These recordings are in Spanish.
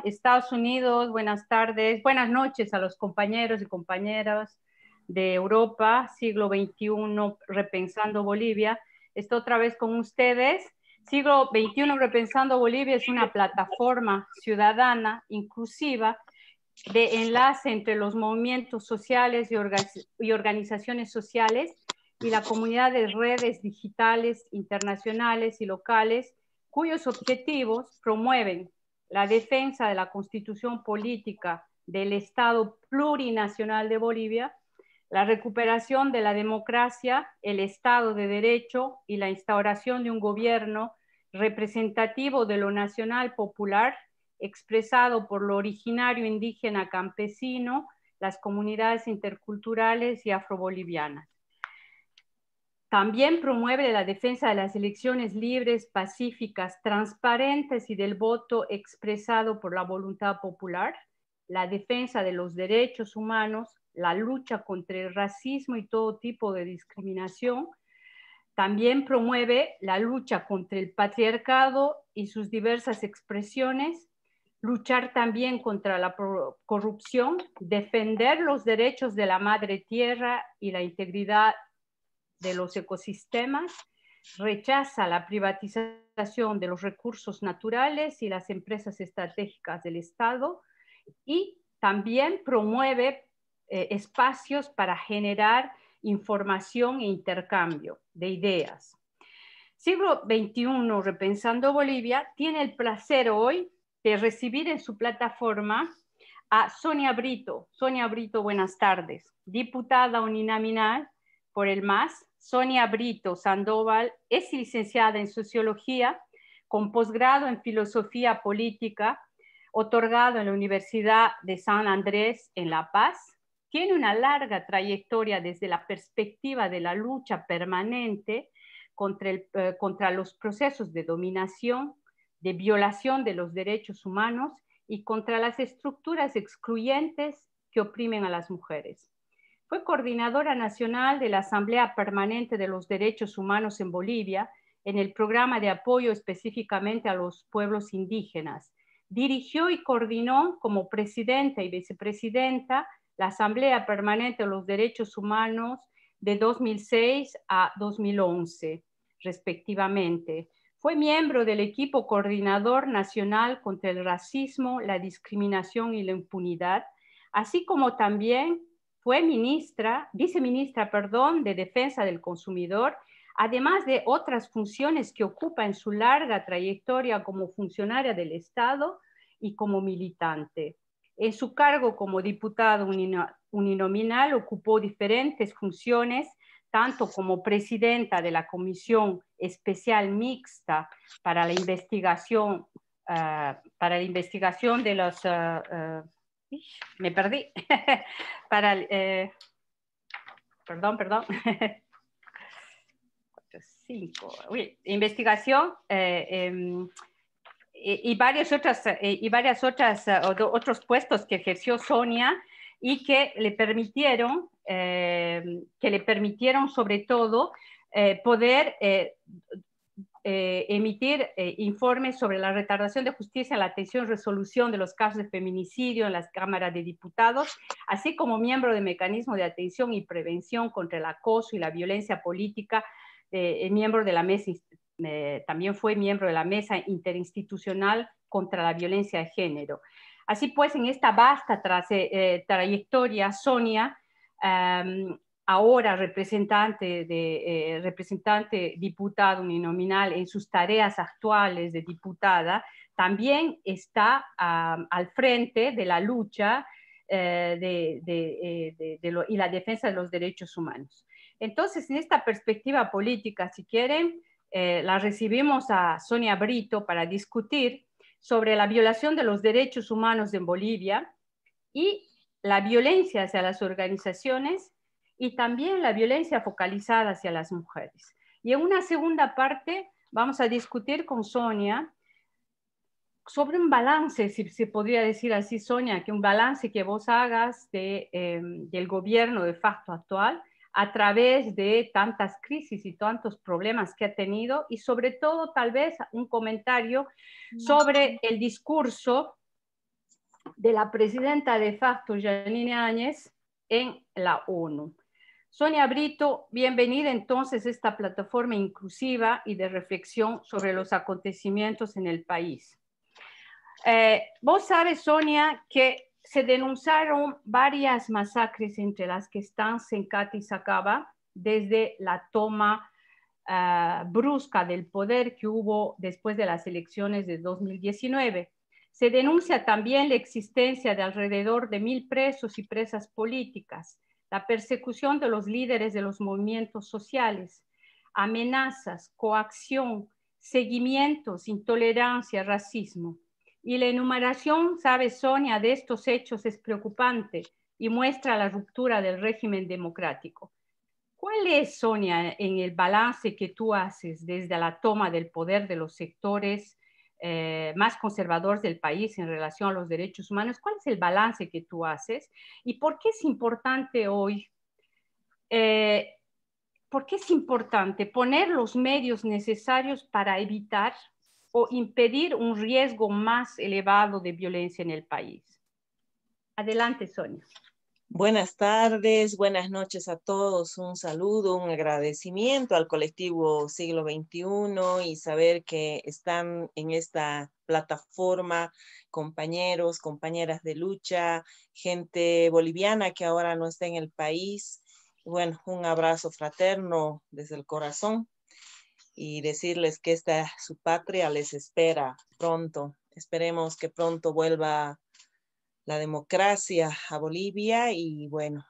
Estados Unidos, buenas tardes, buenas noches a los compañeros y compañeras de Europa, siglo XXI, Repensando Bolivia. Estoy otra vez con ustedes. Siglo XXI, Repensando Bolivia es una plataforma ciudadana, inclusiva, de enlace entre los movimientos sociales y organizaciones sociales y la comunidad de redes digitales internacionales y locales, cuyos objetivos promueven la defensa de la constitución política del Estado plurinacional de Bolivia, la recuperación de la democracia, el Estado de Derecho y la instauración de un gobierno representativo de lo nacional popular, expresado por lo originario indígena campesino, las comunidades interculturales y afrobolivianas. También promueve la defensa de las elecciones libres, pacíficas, transparentes y del voto expresado por la voluntad popular, la defensa de los derechos humanos, la lucha contra el racismo y todo tipo de discriminación. También promueve la lucha contra el patriarcado y sus diversas expresiones, luchar también contra la corrupción, defender los derechos de la madre tierra y la integridad de los ecosistemas, rechaza la privatización de los recursos naturales y las empresas estratégicas del Estado y también promueve espacios para generar información e intercambio de ideas. Siglo XXI, Repensando Bolivia, tiene el placer hoy de recibir en su plataforma a Sonia Brito. Sonia Brito, buenas tardes. Diputada uninominal por el MAS. Sonia Brito Sandoval es licenciada en Sociología con posgrado en Filosofía Política, otorgado en la Universidad de San Andrés en La Paz. Tiene una larga trayectoria desde la perspectiva de la lucha permanente contra los procesos de dominación, de violación de los derechos humanos y contra las estructuras excluyentes que oprimen a las mujeres. Fue coordinadora nacional de la Asamblea Permanente de los Derechos Humanos en Bolivia, en el programa de apoyo específicamente a los pueblos indígenas. Dirigió y coordinó como presidenta y vicepresidenta la Asamblea Permanente de los Derechos Humanos de 2006 a 2011, respectivamente. Fue miembro del equipo coordinador nacional contra el racismo, la discriminación y la impunidad, así como también fue viceministra de Defensa del Consumidor, además de otras funciones que ocupa en su larga trayectoria como funcionaria del Estado y como militante. En su cargo como diputada uninominal ocupó diferentes funciones, tanto como presidenta de la Comisión Especial Mixta para la investigación, de los... me perdí. Perdón. 5. Investigación y varios otros puestos que ejerció Sonia y que le permitieron sobre todo poder emitir informes sobre la retardación de justicia, la atención y resolución de los casos de feminicidio en las cámaras de diputados, así como miembro del mecanismo de atención y prevención contra el acoso y la violencia política, miembro de la mesa, también fue miembro de la mesa interinstitucional contra la violencia de género. Así pues, en esta vasta trayectoria, Sonia, ahora representante diputado uninominal en sus tareas actuales de diputada, también está al frente de la lucha y la defensa de los derechos humanos. Entonces, en esta perspectiva política, si quieren, la recibimos a Sonia Brito para discutir sobre la violación de los derechos humanos en Bolivia y la violencia hacia las organizaciones y también la violencia focalizada hacia las mujeres. Y en una segunda parte vamos a discutir con Sonia sobre un balance, si se podría decir así, Sonia, que un balance que vos hagas del gobierno de facto actual a través de tantas crisis y tantos problemas que ha tenido y sobre todo tal vez un comentario sobre el discurso de la presidenta de facto Yanine Áñez en la ONU. Sonia Brito, bienvenida entonces a esta plataforma inclusiva y de reflexión sobre los acontecimientos en el país. Vos sabes, Sonia, que se denunciaron varias masacres, entre las que están Sencati y Sacaba, desde la toma brusca del poder que hubo después de las elecciones de 2019. Se denuncia también la existencia de alrededor de 1.000 presos y presas políticas, la persecución de los líderes de los movimientos sociales, amenazas, coacción, seguimientos, intolerancia, racismo. Y la enumeración, sabe Sonia, de estos hechos es preocupante y muestra la ruptura del régimen democrático. ¿Cuál es, Sonia, en el balance que tú haces desde la toma del poder de los sectores más conservadores del país en relación a los derechos humanos? ¿Cuál es el balance que tú haces? ¿Y por qué es importante hoy? ¿Por qué es importante poner los medios necesarios para evitar o impedir un riesgo más elevado de violencia en el país? Adelante, Sonia. Buenas tardes, buenas noches a todos. Un saludo, un agradecimiento al colectivo Siglo XXI y saber que están en esta plataforma compañeros, compañeras de lucha, gente boliviana que ahora no está en el país. Bueno, un abrazo fraterno desde el corazón y decirles que su patria les espera pronto. Esperemos que pronto vuelva la democracia a Bolivia y bueno,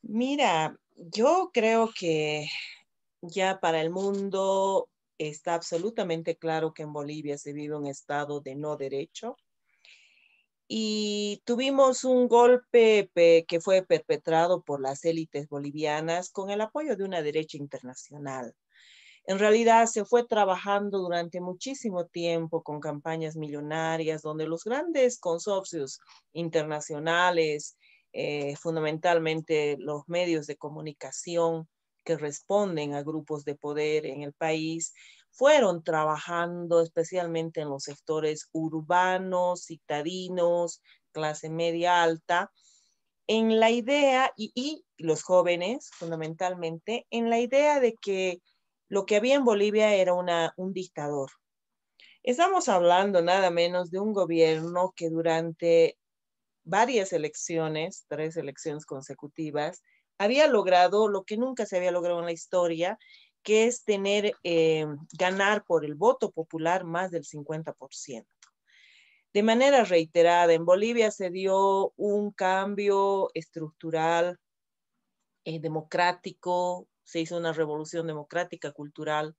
mira, yo creo que ya para el mundo está absolutamente claro que en Bolivia se vive un estado de no derecho y tuvimos un golpe que fue perpetrado por las élites bolivianas con el apoyo de una derecha internacional. En realidad se fue trabajando durante muchísimo tiempo con campañas millonarias donde los grandes consorcios internacionales, fundamentalmente los medios de comunicación que responden a grupos de poder en el país, fueron trabajando especialmente en los sectores urbanos, citadinos, clase media alta, en la idea, y los jóvenes fundamentalmente, en la idea de que lo que había en Bolivia era un dictador. Estamos hablando nada menos de un gobierno que durante varias elecciones, 3 elecciones consecutivas, había logrado lo que nunca se había logrado en la historia, que es ganar por el voto popular más del 50%. De manera reiterada, en Bolivia se dio un cambio estructural, democrático, se hizo una revolución democrática, cultural,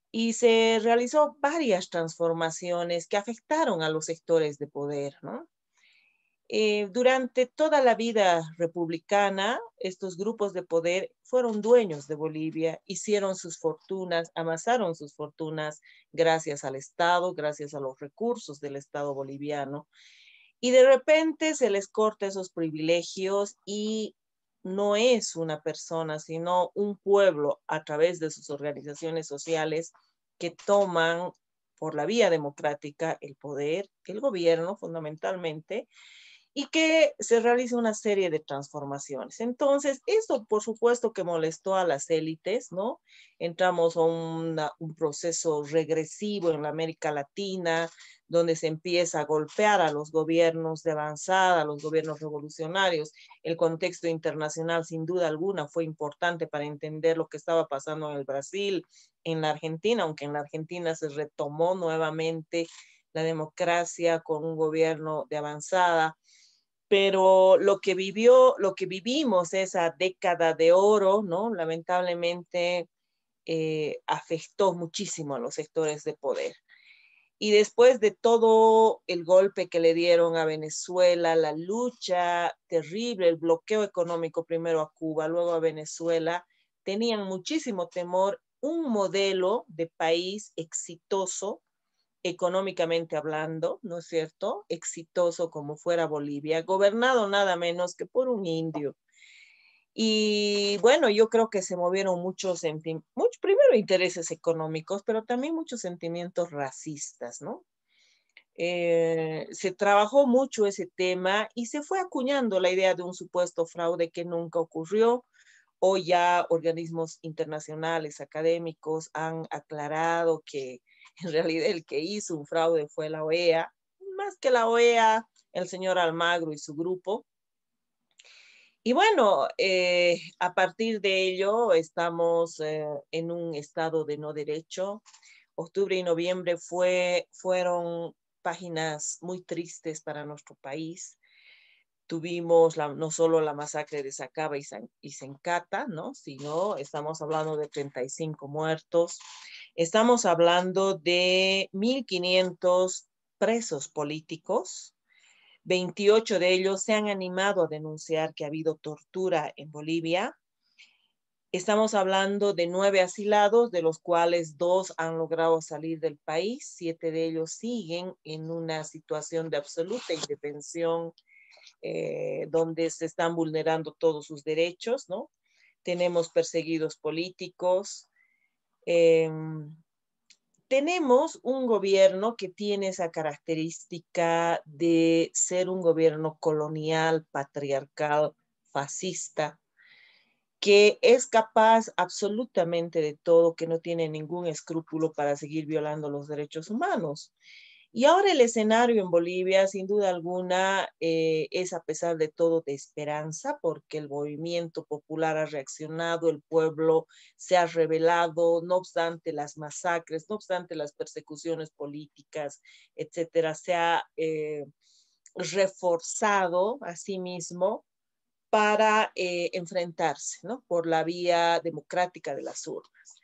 y se realizó varias transformaciones que afectaron a los sectores de poder, ¿no? Durante toda la vida republicana, estos grupos de poder fueron dueños de Bolivia, hicieron sus fortunas, amasaron sus fortunas gracias al Estado, gracias a los recursos del Estado boliviano, y de repente se les corta esos privilegios y no es una persona, sino un pueblo a través de sus organizaciones sociales que toman por la vía democrática el poder, el gobierno fundamentalmente, y que se realiza una serie de transformaciones. Entonces, esto por supuesto que molestó a las élites, ¿no? Entramos a un proceso regresivo en la América Latina, donde se empieza a golpear a los gobiernos de avanzada, a los gobiernos revolucionarios. El contexto internacional, sin duda alguna, fue importante para entender lo que estaba pasando en el Brasil, en la Argentina, aunque en la Argentina se retomó nuevamente la democracia con un gobierno de avanzada. Pero lo que vivimos esa década de oro, ¿no? Lamentablemente afectó muchísimo a los sectores de poder. Y después de todo el golpe que le dieron a Venezuela, la lucha terrible, el bloqueo económico primero a Cuba, luego a Venezuela, tenían muchísimo temor un modelo de país exitoso, económicamente hablando, ¿no es cierto? Exitoso como fuera Bolivia, gobernado nada menos que por un indio. Y bueno, yo creo que se movieron muchos primero intereses económicos, pero también muchos sentimientos racistas, ¿no? Se trabajó mucho ese tema y se fue acuñando la idea de un supuesto fraude que nunca ocurrió. Hoy ya organismos internacionales, académicos han aclarado que en realidad el que hizo un fraude fue la OEA, más que la OEA, el señor Almagro y su grupo. Y bueno, a partir de ello estamos en un estado de no derecho. Octubre y noviembre fueron páginas muy tristes para nuestro país. Tuvimos no solo la masacre de Sacaba y Sencata, ¿no? Sino estamos hablando de 35 muertos. Estamos hablando de 1.500 presos políticos. 28 de ellos se han animado a denunciar que ha habido tortura en Bolivia. Estamos hablando de 9 asilados, de los cuales 2 han logrado salir del país. 7 de ellos siguen en una situación de absoluta indefensión, donde se están vulnerando todos sus derechos, ¿no? Tenemos perseguidos políticos. Tenemos un gobierno que tiene esa característica de ser un gobierno colonial, patriarcal, fascista, que es capaz absolutamente de todo, que no tiene ningún escrúpulo para seguir violando los derechos humanos. Y ahora el escenario en Bolivia, sin duda alguna, es a pesar de todo de esperanza, porque el movimiento popular ha reaccionado, el pueblo se ha rebelado, no obstante las masacres, no obstante las persecuciones políticas, etcétera, se ha reforzado a sí mismo para enfrentarse, ¿no? Por la vía democrática de las urnas.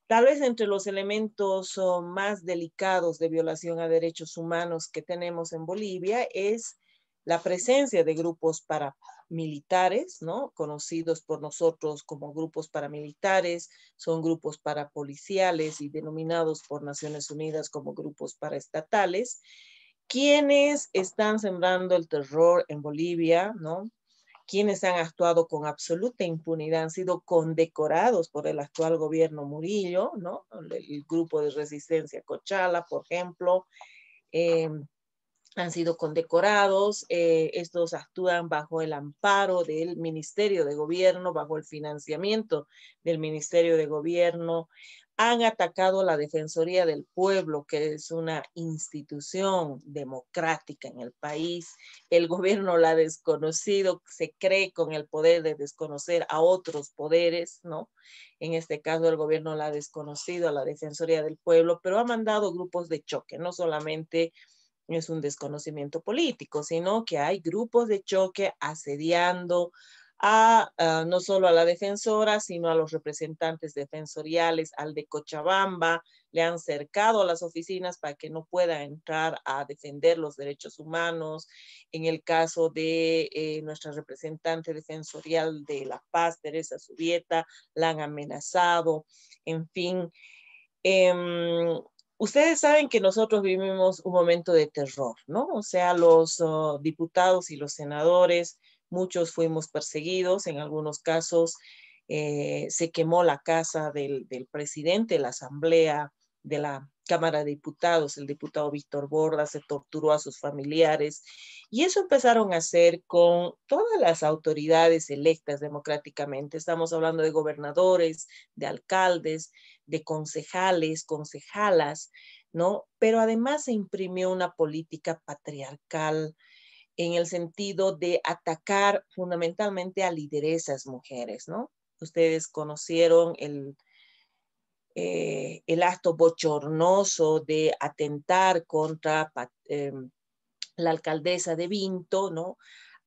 Tal vez entre los elementos más delicados de violación a derechos humanos que tenemos en Bolivia es la presencia de grupos paramilitares, ¿no? Conocidos por nosotros como grupos paramilitares, son grupos parapoliciales y denominados por Naciones Unidas como grupos paraestatales, quienes están sembrando el terror en Bolivia, ¿no? Quienes han actuado con absoluta impunidad, han sido condecorados por el actual gobierno Murillo, ¿no? El grupo de resistencia Cochala, por ejemplo, eh, han sido condecorados. Estos actúan bajo el amparo del Ministerio de Gobierno, bajo el financiamiento del Ministerio de Gobierno. Han atacado la Defensoría del Pueblo, que es una institución democrática en el país. El gobierno la ha desconocido, se cree con el poder de desconocer a otros poderes, ¿no? En este caso el gobierno la ha desconocido a la Defensoría del Pueblo, pero ha mandado grupos de choque, no solamente es un desconocimiento político, sino que hay grupos de choque asediando no solo a la defensora, sino a los representantes defensoriales, al de Cochabamba, le han cercado a las oficinas para que no pueda entrar a defender los derechos humanos. En el caso de nuestra representante defensorial de La Paz, Teresa Subieta, la han amenazado, en fin. Ustedes saben que nosotros vivimos un momento de terror, ¿no? O sea, los diputados y los senadores, muchos fuimos perseguidos, en algunos casos se quemó la casa del presidente, la asamblea de la Cámara de Diputados, el diputado Víctor Borda, se torturó a sus familiares, y eso empezaron a hacer con todas las autoridades electas democráticamente. Estamos hablando de gobernadores, de alcaldes, de concejales, concejalas, ¿no? Pero además se imprimió una política patriarcal en el sentido de atacar fundamentalmente a lideresas mujeres, ¿no? Ustedes conocieron el acto bochornoso de atentar contra la alcaldesa de Vinto, ¿no?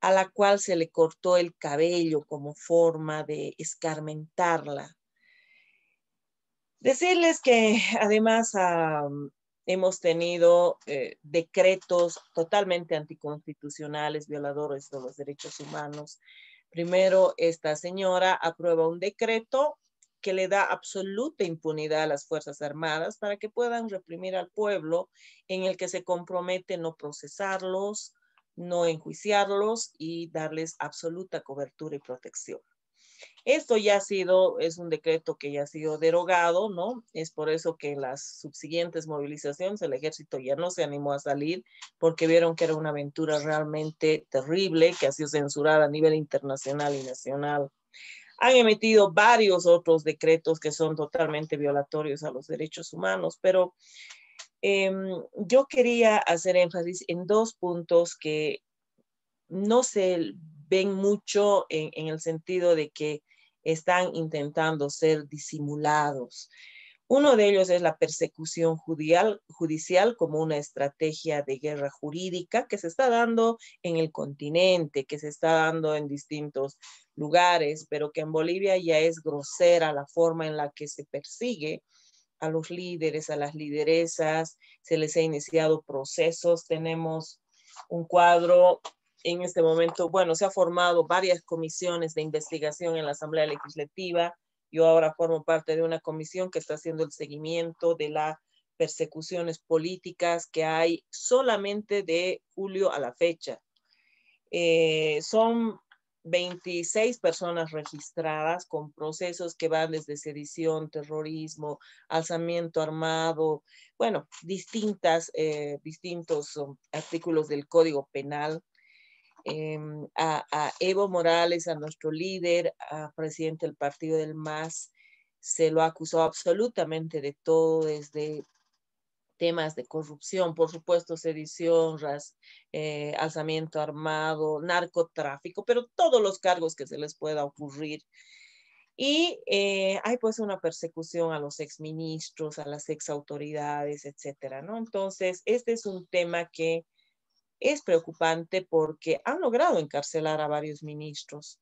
A la cual se le cortó el cabello como forma de escarmentarla. Decirles que además hemos tenido decretos totalmente anticonstitucionales, violadores de los derechos humanos. Primero, esta señora aprueba un decreto que le da absoluta impunidad a las Fuerzas Armadas para que puedan reprimir al pueblo, en el que se compromete no procesarlos, no enjuiciarlos y darles absoluta cobertura y protección. Esto es un decreto que ya ha sido derogado, ¿no? Es por eso que en las subsiguientes movilizaciones el ejército ya no se animó a salir porque vieron que era una aventura realmente terrible que ha sido censurada a nivel internacional y nacional. Han emitido varios otros decretos que son totalmente violatorios a los derechos humanos, pero yo quería hacer énfasis en dos puntos que no se ven mucho en el sentido de que están intentando ser disimulados. Uno de ellos es la persecución judicial como una estrategia de guerra jurídica que se está dando en el continente, que se está dando en distintos lugares, pero que en Bolivia ya es grosera la forma en la que se persigue a los líderes, a las lideresas, se les ha iniciado procesos. Tenemos un cuadro en este momento, bueno, se ha formado varias comisiones de investigación en la Asamblea Legislativa. Yo ahora formo parte de una comisión que está haciendo el seguimiento de las persecuciones políticas que hay solamente de julio a la fecha. Son 26 personas registradas con procesos que van desde sedición, terrorismo, alzamiento armado, bueno, distintos artículos del Código Penal. A Evo Morales, a nuestro líder, a presidente del partido del MAS, se lo acusó absolutamente de todo, desde temas de corrupción, por supuesto, sedición, alzamiento armado, narcotráfico, pero todos los cargos que se les pueda ocurrir. Y hay pues una persecución a los exministros, a las exautoridades, etcétera, ¿no? Entonces, este es un tema que es preocupante porque han logrado encarcelar a varios ministros.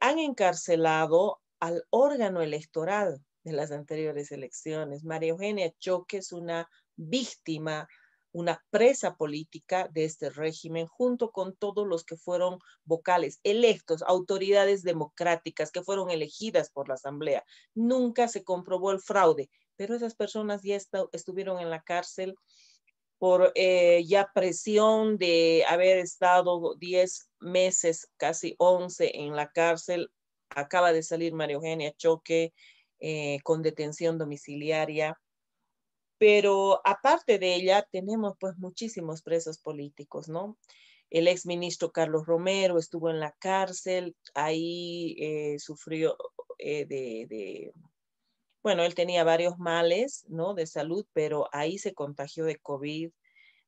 Han encarcelado al órgano electoral de las anteriores elecciones. María Eugenia Choque es una víctima, una presa política de este régimen, junto con todos los que fueron vocales, electos, autoridades democráticas que fueron elegidas por la Asamblea. Nunca se comprobó el fraude, pero esas personas ya estuvieron en la cárcel por ya presión de haber estado 10 meses, casi 11 en la cárcel. Acaba de salir María Eugenia Choque con detención domiciliaria. Pero aparte de ella, tenemos pues muchísimos presos políticos, ¿no? El exministro Carlos Romero estuvo en la cárcel, ahí sufrió bueno, él tenía varios males, ¿no? De salud, pero ahí se contagió de COVID.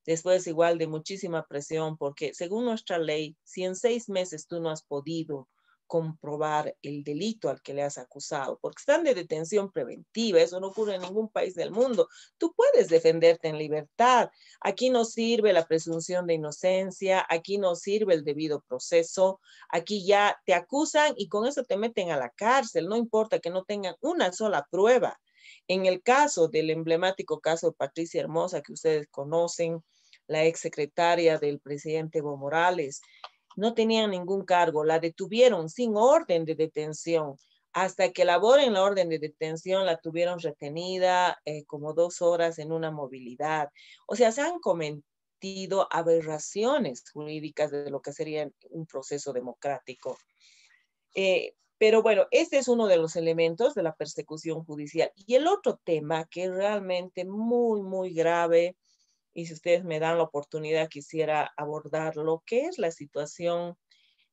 Después igual de muchísima presión, porque según nuestra ley, si en 6 meses tú no has podido comprobar el delito al que le has acusado, porque están de detención preventiva, eso no ocurre en ningún país del mundo, tú puedes defenderte en libertad. Aquí no sirve la presunción de inocencia, aquí no sirve el debido proceso, aquí ya te acusan y con eso te meten a la cárcel, no importa que no tengan una sola prueba. En el caso del emblemático caso de Patricia Hermosa, que ustedes conocen, la exsecretaria del presidente Evo Morales, no tenían ningún cargo, la detuvieron sin orden de detención. Hasta que elaboren la orden de detención, la tuvieron retenida como 2 horas en una movilidad. O sea, se han cometido aberraciones jurídicas de lo que sería un proceso democrático. Pero bueno, este es uno de los elementos de la persecución judicial. Y el otro tema que es realmente muy, muy grave, y si ustedes me dan la oportunidad quisiera abordarlo, que es la situación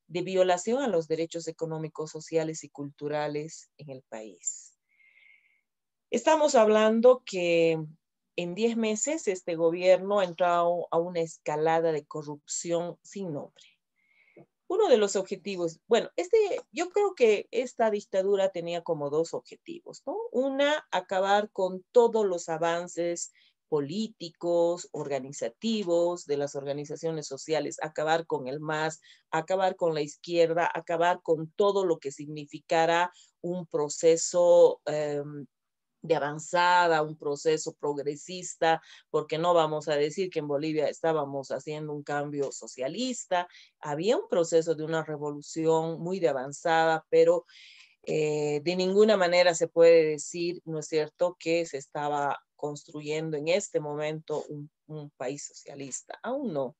de violación a los derechos económicos, sociales y culturales en el país. Estamos hablando que en 10 meses este gobierno ha entrado a una escalada de corrupción sin nombre. Uno de los objetivos, bueno, yo creo que esta dictadura tenía como 2 objetivos, ¿no? Una, acabar con todos los avances políticos, organizativos, de las organizaciones sociales, acabar con el MAS, acabar con la izquierda, acabar con todo lo que significara un proceso de avanzada, un proceso progresista, porque no vamos a decir que en Bolivia estábamos haciendo un cambio socialista, había un proceso de una revolución muy de avanzada, pero de ninguna manera se puede decir, ¿no es cierto?, que se estaba construyendo en este momento un país socialista, aún no.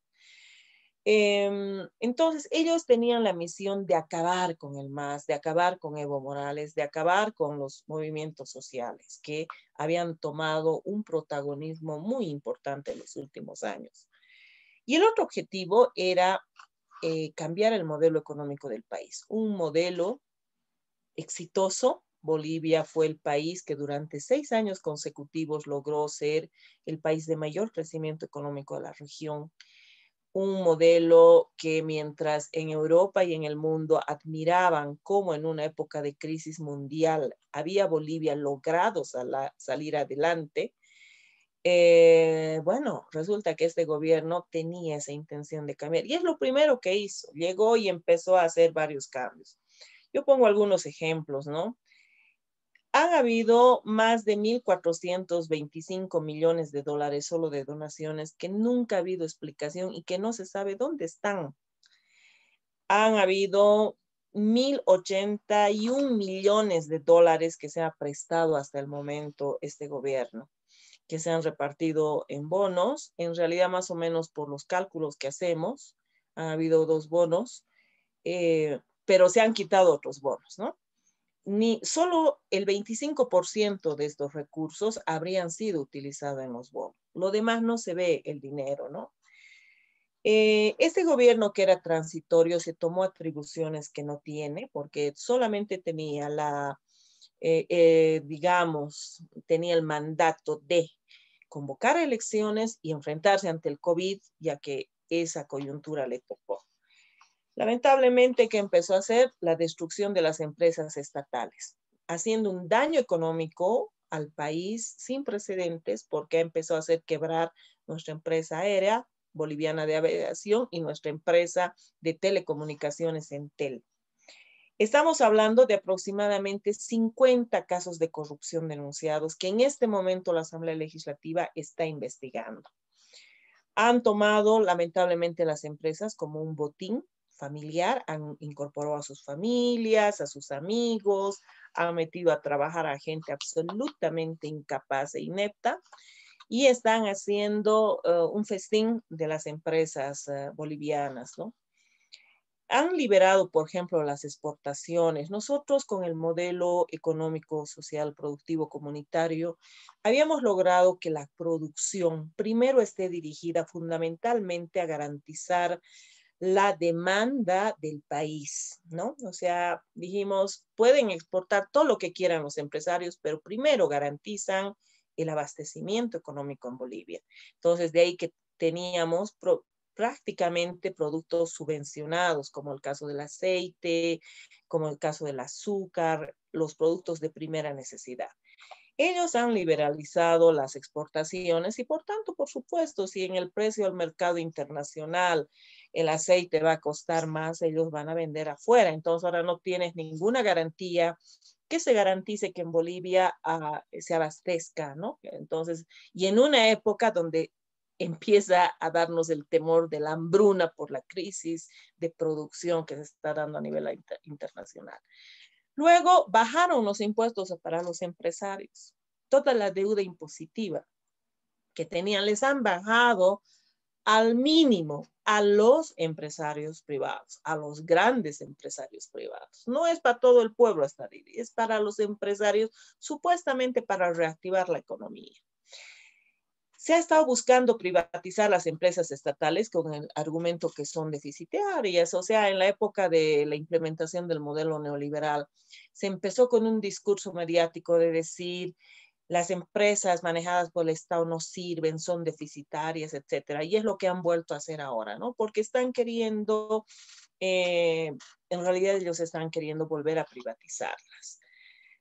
Entonces, ellos tenían la misión de acabar con el MAS, de acabar con Evo Morales, de acabar con los movimientos sociales que habían tomado un protagonismo muy importante en los últimos años. Y el otro objetivo era cambiar el modelo económico del país, un modelo exitoso. Bolivia fue el país que durante 6 años consecutivos logró ser el país de mayor crecimiento económico de la región. Un modelo que mientras en Europa y en el mundo admiraban cómo en una época de crisis mundial había Bolivia logrado salir adelante, bueno, resulta que este gobierno tenía esa intención de cambiar. Y es lo primero que hizo. Llegó y empezó a hacer varios cambios. Yo pongo algunos ejemplos, ¿no? Han habido más de 1.425 millones de dólares solo de donaciones que nunca ha habido explicación y que no se sabe dónde están. Han habido 1.081 millones de dólares que se ha prestado hasta el momento este gobierno, que se han repartido en bonos. En realidad, más o menos por los cálculos que hacemos, han habido 2 bonos, pero se han quitado otros bonos, ¿no? Ni solo el 25% de estos recursos habrían sido utilizados en los bonos. Lo demás no se ve el dinero, ¿no? Este gobierno que era transitorio se tomó atribuciones que no tiene, porque solamente tenía digamos, tenía el mandato de convocar elecciones y enfrentarse ante el COVID, ya que esa coyuntura le tocó. Lamentablemente, ¿qué empezó a hacer? La destrucción de las empresas estatales, haciendo un daño económico al país sin precedentes, porque empezó a hacer quebrar nuestra empresa aérea boliviana de aviación y nuestra empresa de telecomunicaciones Entel. Estamos hablando de aproximadamente 50 casos de corrupción denunciados que en este momento la Asamblea Legislativa está investigando. Han tomado lamentablemente las empresas como un botín familiar, han incorporado a sus familias, a sus amigos, han metido a trabajar a gente absolutamente incapaz e inepta y están haciendo un festín de las empresas bolivianas, ¿no? Han liberado, por ejemplo, las exportaciones. Nosotros con el modelo económico, social, productivo, comunitario, habíamos logrado que la producción primero esté dirigida fundamentalmente a garantizar la demanda del país, ¿no? O sea, dijimos, pueden exportar todo lo que quieran los empresarios, pero primero garantizan el abastecimiento económico en Bolivia. Entonces, de ahí que teníamos prácticamente productos subvencionados, como el caso del aceite, como el caso del azúcar, los productos de primera necesidad. Ellos han liberalizado las exportaciones y por tanto, por supuesto, si en el precio del mercado internacional el aceite va a costar más, ellos van a vender afuera. Entonces ahora no tienes ninguna garantía que se garantice que en Bolivia se abastezca, ¿no? Entonces, y en una época donde empieza a darnos el temor de la hambruna por la crisis de producción que se está dando a nivel internacional. Luego bajaron los impuestos para los empresarios. Toda la deuda impositiva que tenían les han bajado al mínimo a los empresarios privados, a los grandes empresarios privados. No es para todo el pueblo esta ley, es para los empresarios supuestamente para reactivar la economía. Se ha estado buscando privatizar las empresas estatales con el argumento que son deficitarias. O sea, en la época de la implementación del modelo neoliberal, se empezó con un discurso mediático de decir las empresas manejadas por el Estado no sirven, son deficitarias, etcétera. Y es lo que han vuelto a hacer ahora, ¿no? Porque están queriendo, en realidad ellos están queriendo volver a privatizarlas.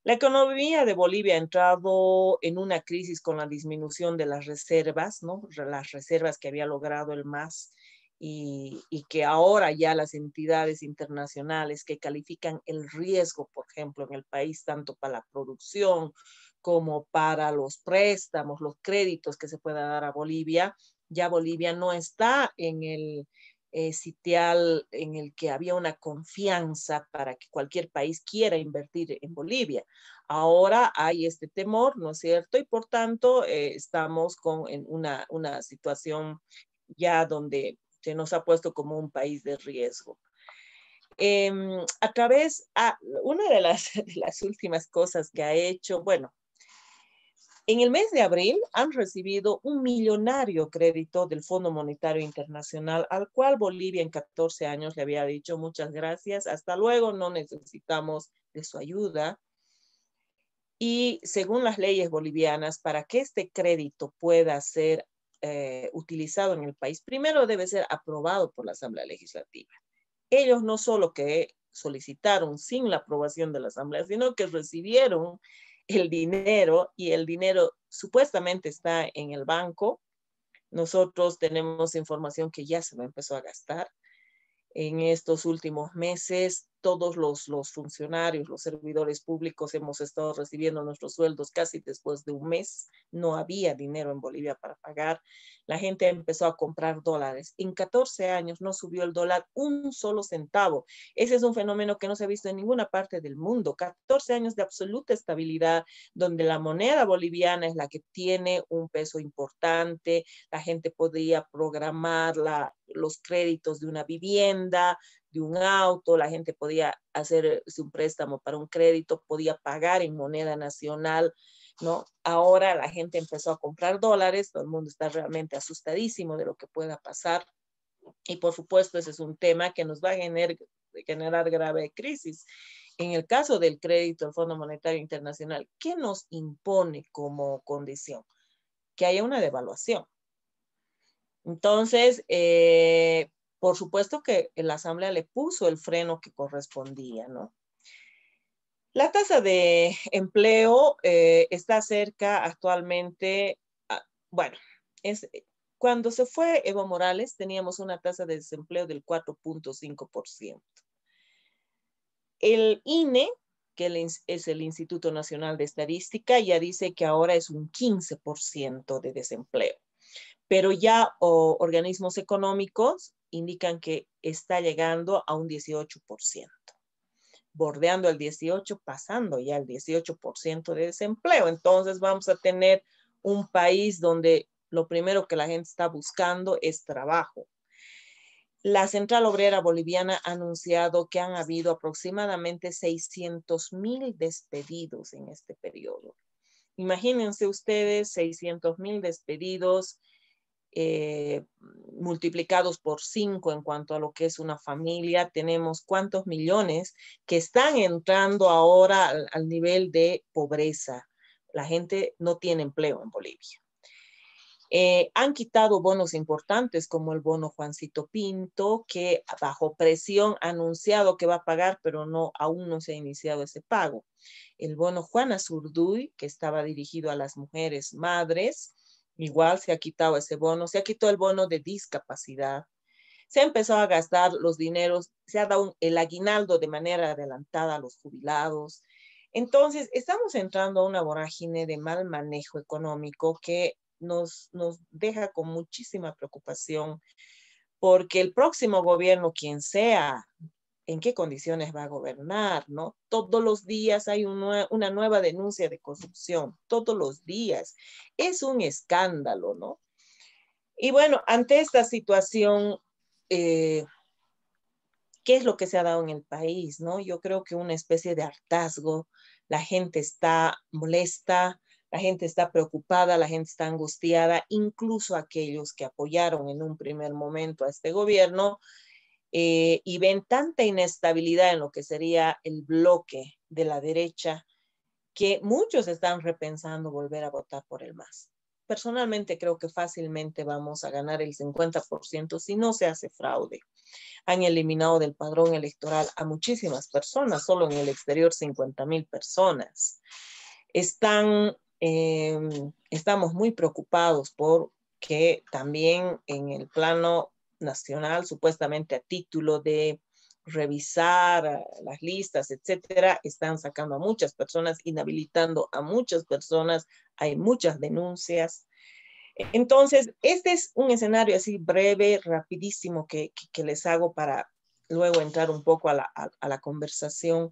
La economía de Bolivia ha entrado en una crisis con la disminución de las reservas, ¿no? Las reservas que había logrado el MAS y que ahora ya las entidades internacionales que califican el riesgo, por ejemplo, en el país, tanto para la producción como para los préstamos, los créditos que se pueda dar a Bolivia, ya Bolivia no está en el sitial en el que había una confianza para que cualquier país quiera invertir en Bolivia. Ahora hay este temor, ¿no es cierto? Y por tanto estamos en una situación ya donde se nos ha puesto como un país de riesgo. Una de las últimas cosas que ha hecho, bueno, en el mes de abril han recibido un millonario crédito del Fondo Monetario Internacional, al cual Bolivia en 14 años le había dicho muchas gracias, hasta luego, no necesitamos de su ayuda. Y según las leyes bolivianas, para que este crédito pueda ser utilizado en el país, primero debe ser aprobado por la Asamblea Legislativa. Ellos no solo que solicitaron sin la aprobación de la Asamblea, sino que recibieron el dinero y el dinero supuestamente está en el banco. Nosotros tenemos información que ya se lo empezó a gastar. En estos últimos meses, todos los funcionarios, los servidores públicos hemos estado recibiendo nuestros sueldos casi después de un mes. No había dinero en Bolivia para pagar. La gente empezó a comprar dólares. En 14 años no subió el dólar un solo centavo. Ese es un fenómeno que no se ha visto en ninguna parte del mundo. 14 años de absoluta estabilidad, donde la moneda boliviana es la que tiene un peso importante. La gente podía programar los créditos de una vivienda, de un auto, la gente podía hacer un préstamo para un crédito, podía pagar en moneda nacional, ¿no? Ahora la gente empezó a comprar dólares, todo el mundo está realmente asustadísimo de lo que pueda pasar. Y por supuesto, ese es un tema que nos va a generar grave crisis. En el caso del crédito del Fondo Monetario Internacional, ¿qué nos impone como condición? Que haya una devaluación. Entonces, por supuesto que la Asamblea le puso el freno que correspondía, ¿no? La tasa de empleo está cerca actualmente, bueno, cuando se fue Evo Morales teníamos una tasa de desempleo del 4.5%. El INE, que es el Instituto Nacional de Estadística, ya dice que ahora es un 15% de desempleo. Pero ya organismos económicos indican que está llegando a un 18%, bordeando el 18%, pasando ya el 18% de desempleo. Entonces vamos a tener un país donde lo primero que la gente está buscando es trabajo. La Central Obrera Boliviana ha anunciado que han habido aproximadamente 600,000 despedidos en este periodo. Imagínense ustedes 600,000 despedidos multiplicados por 5 en cuanto a lo que es una familia. Tenemos cuántos millones que están entrando ahora al nivel de pobreza. La gente no tiene empleo en Bolivia. Han quitado bonos importantes como el bono Juancito Pinto, que bajo presión ha anunciado que va a pagar, pero aún no se ha iniciado ese pago. El bono Juana Zurduy, que estaba dirigido a las mujeres madres, igual se ha quitado ese bono. Se ha quitado el bono de discapacidad. Se ha empezado a gastar los dineros, se ha dado el aguinaldo de manera adelantada a los jubilados. Entonces, estamos entrando a una vorágine de mal manejo económico que nos deja con muchísima preocupación, porque el próximo gobierno, quien sea, en qué condiciones va a gobernar, ¿no? Todos los días hay una nueva denuncia de corrupción, todos los días. Es un escándalo, ¿no? Y bueno, ante esta situación, ¿qué es lo que se ha dado en el país, ¿no? Yo creo que una especie de hartazgo, la gente está molesta, la gente está preocupada, la gente está angustiada, incluso aquellos que apoyaron en un primer momento a este gobierno y ven tanta inestabilidad en lo que sería el bloque de la derecha que muchos están repensando volver a votar por el MAS. Personalmente creo que fácilmente vamos a ganar el 50% si no se hace fraude. Han eliminado del padrón electoral a muchísimas personas, solo en el exterior 50,000 personas. Estamos muy preocupados porque también en el plano nacional, supuestamente a título de revisar las listas, etcétera, están sacando a muchas personas, inhabilitando a muchas personas, hay muchas denuncias. Entonces, este es un escenario así breve, rapidísimo que les hago para luego entrar un poco a la conversación.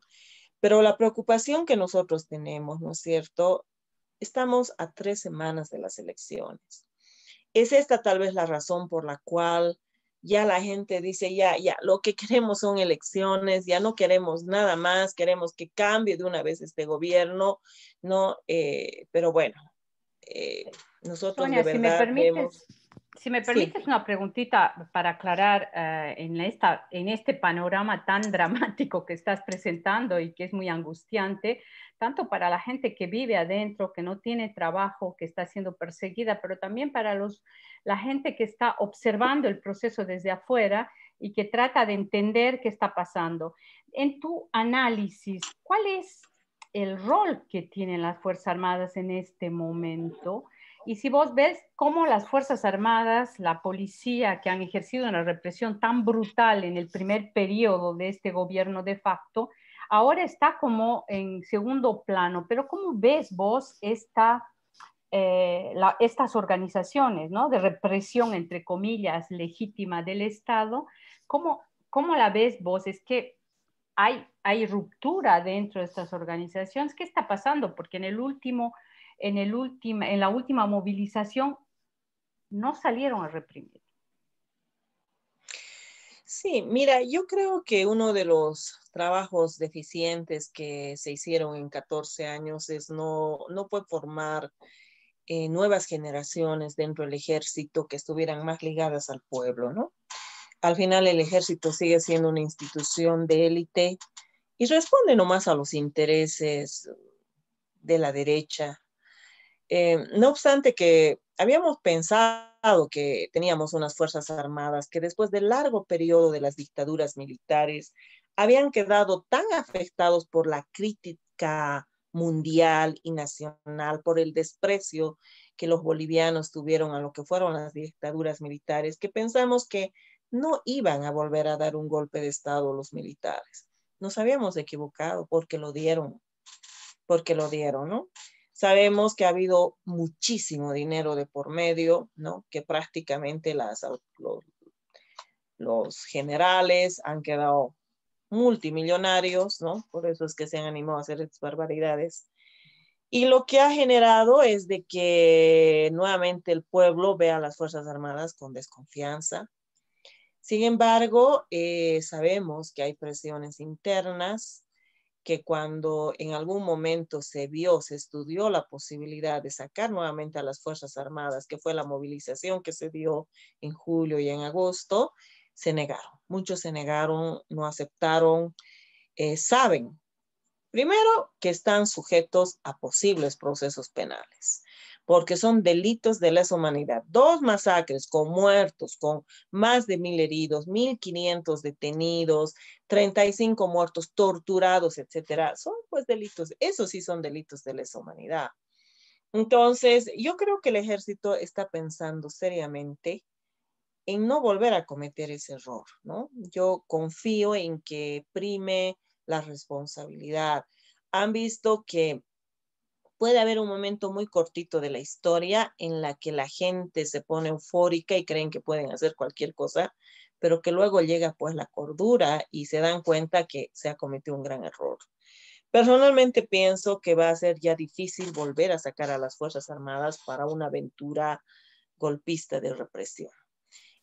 Pero la preocupación que nosotros tenemos, ¿no es cierto? Estamos a 3 semanas de las elecciones. ¿Es esta tal vez la razón por la cual ya la gente dice, ya, lo que queremos son elecciones, ya no queremos nada más, queremos que cambie de una vez este gobierno, ¿no? Pero bueno, nosotros de Sonia, verdad vemos, si me sí. permites una preguntita para aclarar en este panorama tan dramático que estás presentando y que es muy angustiante, tanto para la gente que vive adentro, que no tiene trabajo, que está siendo perseguida, pero también para la gente que está observando el proceso desde afuera y que trata de entender qué está pasando. En tu análisis, ¿cuál es el rol que tienen las Fuerzas Armadas en este momento? Y si vos ves cómo las Fuerzas Armadas, la policía, que han ejercido una represión tan brutal en el primer periodo de este gobierno de facto, ahora está como en segundo plano. Pero ¿cómo ves vos estas organizaciones, ¿no?, de represión, entre comillas, legítima del Estado? ¿Cómo la ves vos? Es que hay ruptura dentro de estas organizaciones. ¿Qué está pasando? Porque en la última movilización no salieron a reprimir. Sí, mira, yo creo que uno de los trabajos deficientes que se hicieron en 14 años es no fue formar nuevas generaciones dentro del ejército que estuvieran más ligadas al pueblo, ¿no? Al final el ejército sigue siendo una institución de élite y responde nomás a los intereses de la derecha. No obstante que habíamos pensado que teníamos unas fuerzas armadas que después del largo periodo de las dictaduras militares habían quedado tan afectados por la crítica mundial y nacional, por el desprecio que los bolivianos tuvieron a lo que fueron las dictaduras militares, que pensamos que no iban a volver a dar un golpe de Estado los militares. Nos habíamos equivocado porque lo dieron, ¿no? Sabemos que ha habido muchísimo dinero de por medio, ¿no? Que prácticamente los generales han quedado multimillonarios, ¿no? Por eso es que se han animado a hacer estas barbaridades. Y lo que ha generado es de que nuevamente el pueblo vea a las Fuerzas Armadas con desconfianza. Sin embargo, sabemos que hay presiones internas, que cuando en algún momento se estudió la posibilidad de sacar nuevamente a las Fuerzas Armadas, que fue la movilización que se dio en julio y en agosto, se negaron. Muchos se negaron, no aceptaron, saben, primero, que están sujetos a posibles procesos penales, porque son delitos de lesa humanidad. 2 masacres con muertos, con más de 1,000 heridos, 1,500 detenidos, 35 muertos, torturados, etcétera. Son pues delitos, esos sí son delitos de lesa humanidad. Entonces, yo creo que el ejército está pensando seriamente en no volver a cometer ese error, ¿no? Yo confío en que prime la responsabilidad. Han visto que puede haber un momento muy cortito de la historia en la que la gente se pone eufórica y creen que pueden hacer cualquier cosa, pero que luego llega pues la cordura y se dan cuenta que se ha cometido un gran error. Personalmente pienso que va a ser ya difícil volver a sacar a las Fuerzas Armadas para una aventura golpista de represión.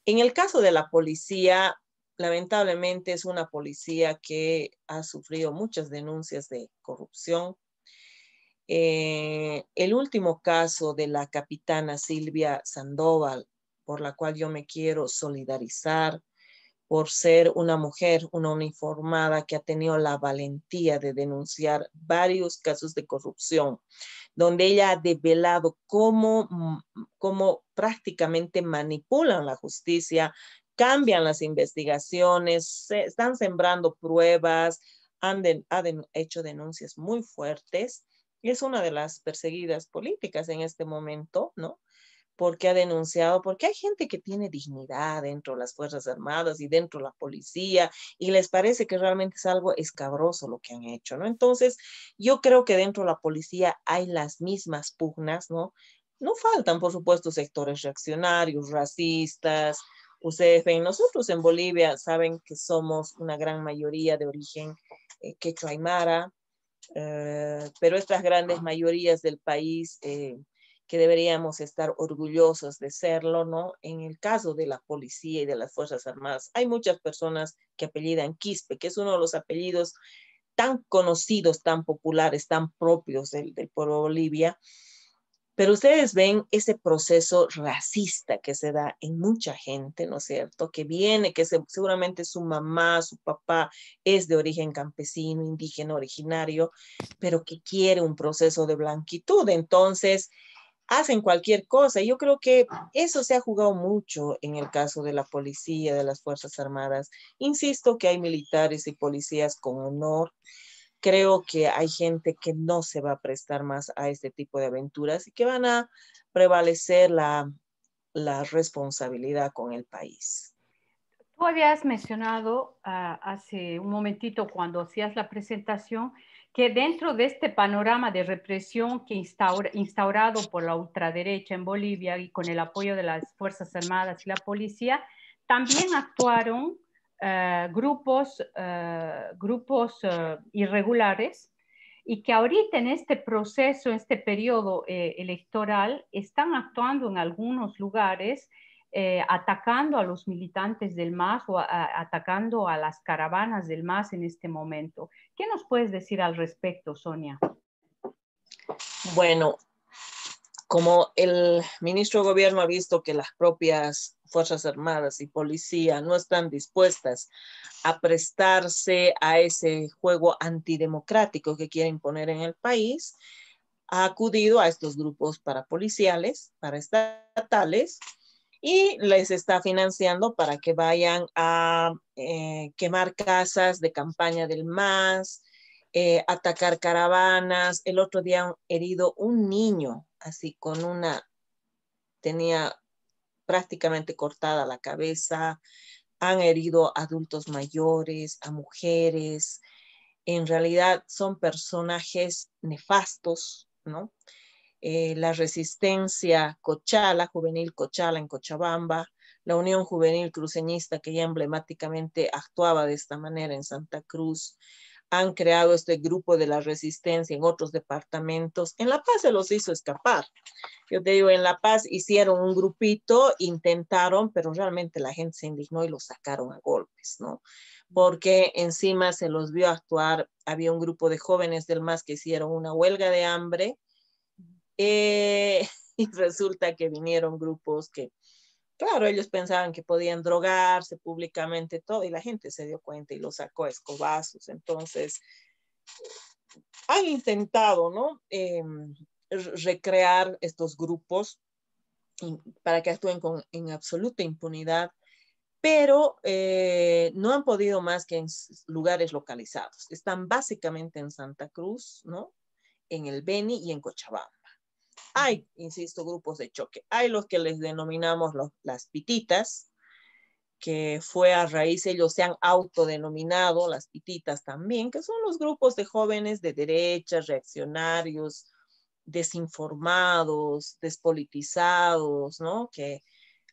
En el caso de la policía, lamentablemente es una policía que ha sufrido muchas denuncias de corrupción. El último caso de la capitana Silvia Sandoval, por la cual yo me quiero solidarizar, por ser una mujer, una uniformada que ha tenido la valentía de denunciar varios casos de corrupción, donde ella ha develado cómo prácticamente manipulan la justicia, cambian las investigaciones, están sembrando pruebas, han hecho denuncias muy fuertes. Y es una de las perseguidas políticas en este momento, ¿no? Porque ha denunciado, porque hay gente que tiene dignidad dentro de las Fuerzas Armadas y dentro de la policía y les parece que realmente es algo escabroso lo que han hecho, ¿no? Entonces, yo creo que dentro de la policía hay las mismas pugnas, ¿no? No faltan, por supuesto, sectores reaccionarios, racistas. Ustedes ven, nosotros en Bolivia saben que somos una gran mayoría de origen quechua aymara, pero estas grandes mayorías del país que deberíamos estar orgullosos de serlo, ¿no? En el caso de la policía y de las Fuerzas Armadas, hay muchas personas que apellidan Quispe, que es uno de los apellidos tan conocidos, tan populares, tan propios del pueblo de Bolivia, pero ustedes ven ese proceso racista que se da en mucha gente, ¿no es cierto? Que viene, seguramente su mamá, su papá es de origen campesino, indígena, originario, pero que quiere un proceso de blanquitud. Entonces, hacen cualquier cosa. Yo creo que eso se ha jugado mucho en el caso de la policía, de las Fuerzas Armadas. Insisto que hay militares y policías con honor. Creo que hay gente que no se va a prestar más a este tipo de aventuras y que van a prevalecer la responsabilidad con el país. Tú habías mencionado hace un momentito cuando hacías la presentación que dentro de este panorama de represión que instaurado por la ultraderecha en Bolivia y con el apoyo de las Fuerzas Armadas y la policía, también actuaron grupos irregulares y que ahorita en este proceso, en este periodo electoral, están actuando en algunos lugares atacando a los militantes del MAS o atacando a las caravanas del MAS en este momento. ¿Qué nos puedes decir al respecto, Sonia? Bueno, como el ministro de Gobierno ha visto que las propias Fuerzas Armadas y Policía no están dispuestas a prestarse a ese juego antidemocrático que quieren poner en el país, ha acudido a estos grupos parapoliciales, paraestatales, y les está financiando para que vayan a quemar casas de campaña del MAS, atacar caravanas. El otro día han herido un niño, así tenía prácticamente cortada la cabeza, han herido a adultos mayores, a mujeres. En realidad son personajes nefastos, ¿no? La Resistencia Cochala, Juvenil Cochala en Cochabamba, la Unión Juvenil Cruceñista, que ya emblemáticamente actuaba de esta manera en Santa Cruz, han creado este grupo de la resistencia en otros departamentos. En La Paz se los hizo escapar. Yo te digo, en La Paz hicieron un grupito, intentaron, pero realmente la gente se indignó y los sacaron a golpes, ¿no? Porque encima se los vio actuar, había un grupo de jóvenes del MAS que hicieron una huelga de hambre, y resulta que vinieron grupos que, claro, ellos pensaban que podían drogarse públicamente todo y la gente se dio cuenta y los sacó a escobazos. Entonces, han intentado, ¿no? Recrear estos grupos para que actúen en absoluta impunidad, pero no han podido más que en lugares localizados. Están básicamente en Santa Cruz, ¿no? En el Beni y en Cochabamba. Hay, insisto, grupos de choque. Hay los que les denominamos las pititas, que fue a raíz, ellos se han autodenominado las pititas también, que son los grupos de jóvenes de derecha, reaccionarios, desinformados, despolitizados, ¿no? Que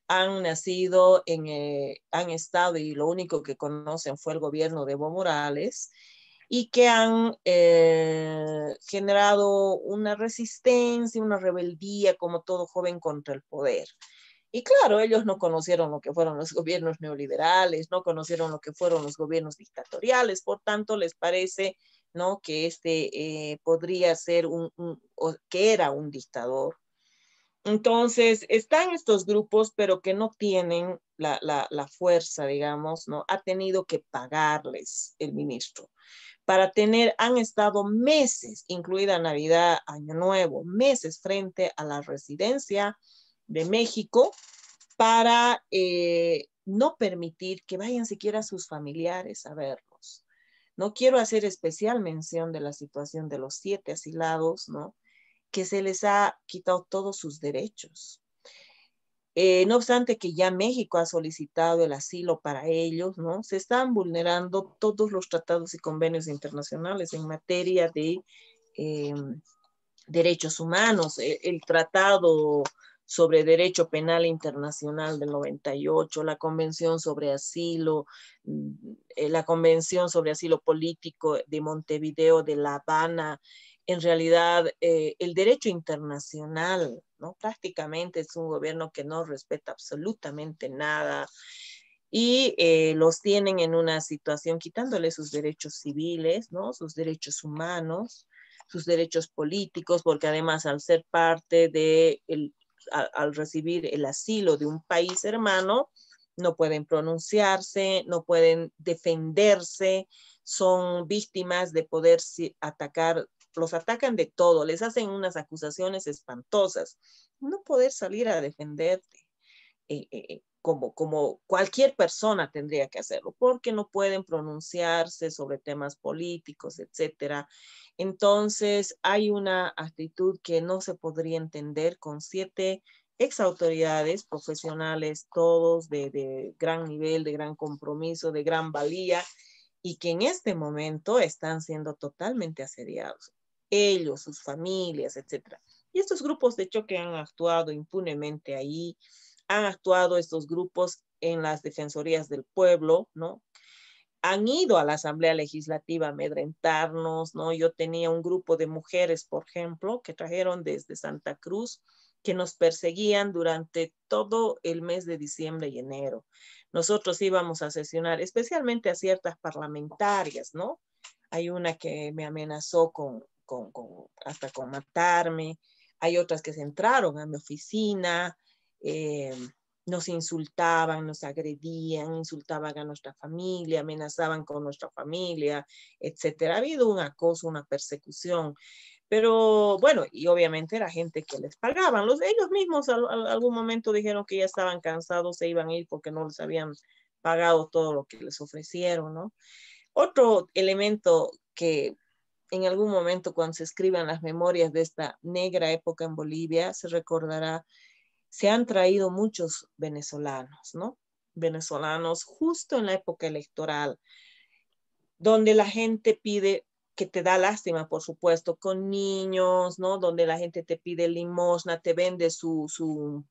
han nacido, han estado y lo único que conocen fue el gobierno de Evo Morales y que han generado una resistencia, una rebeldía como todo joven contra el poder. Y claro, ellos no conocieron lo que fueron los gobiernos neoliberales, no conocieron lo que fueron los gobiernos dictatoriales, por tanto les parece, ¿no? Que podría ser o que era un dictador. Entonces, están estos grupos, pero que no tienen la fuerza, digamos, ¿no? Ha tenido que pagarles el ministro. Han estado meses, incluida Navidad, Año Nuevo, meses frente a la residencia de México para no permitir que vayan siquiera sus familiares a verlos. No quiero hacer especial mención de la situación de los 7 asilados, ¿no? Que se les ha quitado todos sus derechos. No obstante que ya México ha solicitado el asilo para ellos, ¿no? Se están vulnerando todos los tratados y convenios internacionales en materia de derechos humanos. El tratado sobre Derecho Penal Internacional del 98, la Convención sobre Asilo, la Convención sobre Asilo Político de Montevideo, de La Habana, en realidad el derecho internacional, ¿no? Prácticamente es un gobierno que no respeta absolutamente nada y los tienen en una situación quitándole sus derechos civiles, ¿no? Sus derechos humanos, sus derechos políticos, porque además al ser parte de, al recibir el asilo de un país hermano, no pueden pronunciarse, no pueden defenderse, son víctimas de poder atacar, los atacan de todo, les hacen unas acusaciones espantosas, no poder salir a defenderte. Como cualquier persona tendría que hacerlo, porque no pueden pronunciarse sobre temas políticos, etcétera. Entonces, hay una actitud que no se podría entender con 7 ex autoridades profesionales, todos de gran nivel, de gran compromiso, de gran valía, y que en este momento están siendo totalmente asediados. Ellos, sus familias, etcétera. Y estos grupos de choque han actuado impunemente ahí, han actuado estos grupos en las defensorías del pueblo, ¿no? Han ido a la Asamblea Legislativa a amedrentarnos, ¿no? Yo tenía un grupo de mujeres, por ejemplo, que trajeron desde Santa Cruz, que nos perseguían durante todo el mes de diciembre y enero. Nosotros íbamos a sesionar, especialmente a ciertas parlamentarias, ¿no? Hay una que me amenazó hasta con matarme, hay otras que se entraron a mi oficina, eh, nos insultaban, nos agredían, insultaban a nuestra familia, amenazaban con nuestra familia, etcétera. Ha habido un acoso, una persecución, pero bueno, y obviamente era gente que les pagaban. Ellos mismos algún momento dijeron que ya estaban cansados, se iban a ir porque no les habían pagado todo lo que les ofrecieron, ¿no? Otro elemento que en algún momento cuando se escriban las memorias de esta negra época en Bolivia, se recordará, se han traído muchos venezolanos, ¿no? Venezolanos justo en la época electoral, donde la gente pide, que te da lástima, por supuesto, con niños, ¿no? Donde la gente te pide limosna, te vende su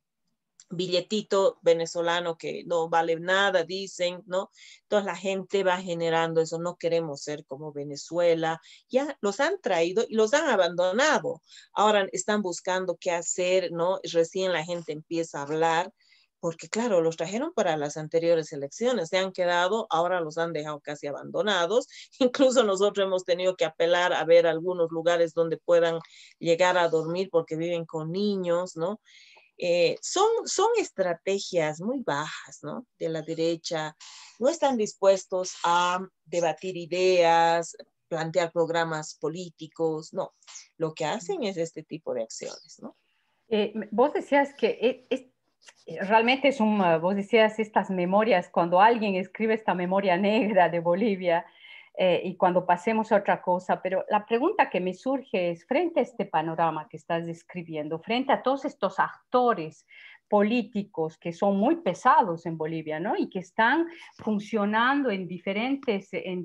billetito venezolano que no vale nada, dicen, ¿no? Entonces la gente va generando eso, no queremos ser como Venezuela, ya los han traído y los han abandonado, ahora están buscando qué hacer, ¿no? Recién la gente empieza a hablar, porque claro, los trajeron para las anteriores elecciones, se han quedado, ahora los han dejado casi abandonados, incluso nosotros hemos tenido que apelar a ver algunos lugares donde puedan llegar a dormir porque viven con niños, ¿no? Son estrategias muy bajas, ¿no? De la derecha, no están dispuestos a debatir ideas, plantear programas políticos, no. Lo que hacen es este tipo de acciones, ¿no? Vos decías que realmente vos decías estas memorias, cuando alguien escribe esta memoria negra de Bolivia, y cuando pasemos a otra cosa, pero la pregunta que me surge es, frente a este panorama que estás describiendo, frente a todos estos actores políticos que son muy pesados en Bolivia, ¿no? Y que están funcionando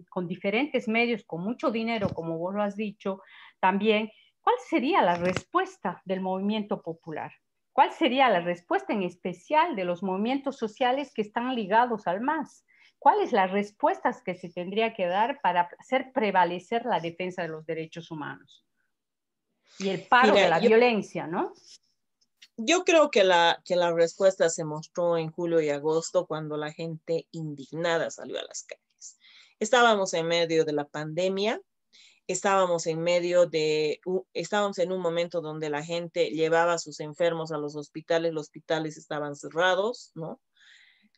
con diferentes medios, con mucho dinero, como vos lo has dicho también, ¿cuál sería la respuesta del movimiento popular? ¿Cuál sería la respuesta en especial de los movimientos sociales que están ligados al MAS? ¿Cuáles las respuestas que se tendría que dar para hacer prevalecer la defensa de los derechos humanos? Y el paro de Mira, la violencia, ¿no? yo creo que que la respuesta se mostró en julio y agosto cuando la gente indignada salió a las calles. Estábamos en medio de la pandemia, estábamos en un momento donde la gente llevaba a sus enfermos a los hospitales estaban cerrados, ¿no?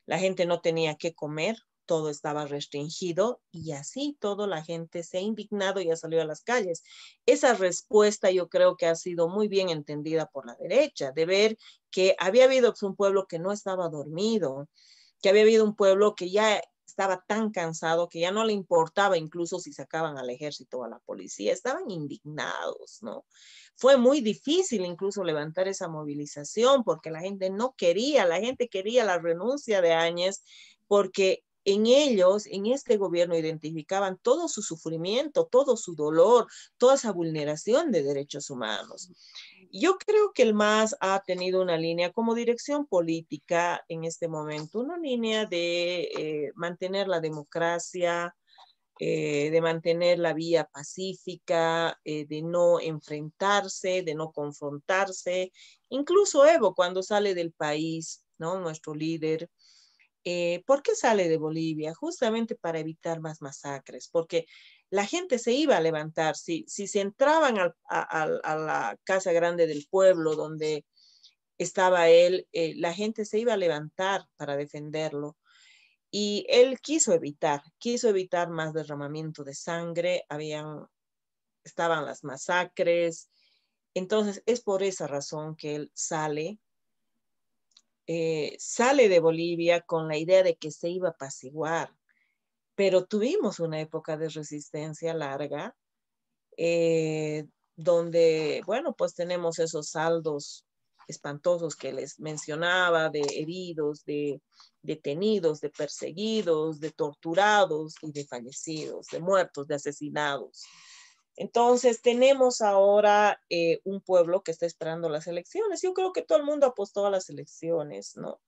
La gente no tenía que comer, todo estaba restringido y así toda la gente se ha indignado y ha salido a las calles. Esa respuesta yo creo que ha sido muy bien entendida por la derecha, de ver que había habido un pueblo que no estaba dormido, que había habido un pueblo que ya estaba tan cansado que ya no le importaba incluso si sacaban al ejército o a la policía, estaban indignados, ¿no? Fue muy difícil incluso levantar esa movilización porque la gente no quería, la gente quería la renuncia de Áñez porque en ellos, en este gobierno, identificaban todo su sufrimiento, todo su dolor, toda esa vulneración de derechos humanos. Yo creo que el MAS ha tenido una línea como dirección política en este momento, una línea de mantener la democracia, de mantener la vía pacífica, de no enfrentarse, de no confrontarse. Incluso Evo, cuando sale del país, ¿no? Nuestro líder, ¿por qué sale de Bolivia? Justamente para evitar más masacres, porque la gente se iba a levantar. Si se entraban a la Casa Grande del Pueblo, donde estaba él, la gente se iba a levantar para defenderlo. Y él quiso evitar más derramamiento de sangre, estaban las masacres. Entonces es por esa razón que él sale de Bolivia con la idea de que se iba a apaciguar. Pero tuvimos una época de resistencia larga, eh, donde, bueno, pues tenemos esos saldos espantosos que les mencionaba, de heridos, de detenidos, de perseguidos, de torturados y de fallecidos, de muertos, de asesinados. Entonces tenemos ahora un pueblo que está esperando las elecciones. Yo creo que todo el mundo apostó a las elecciones, ¿no?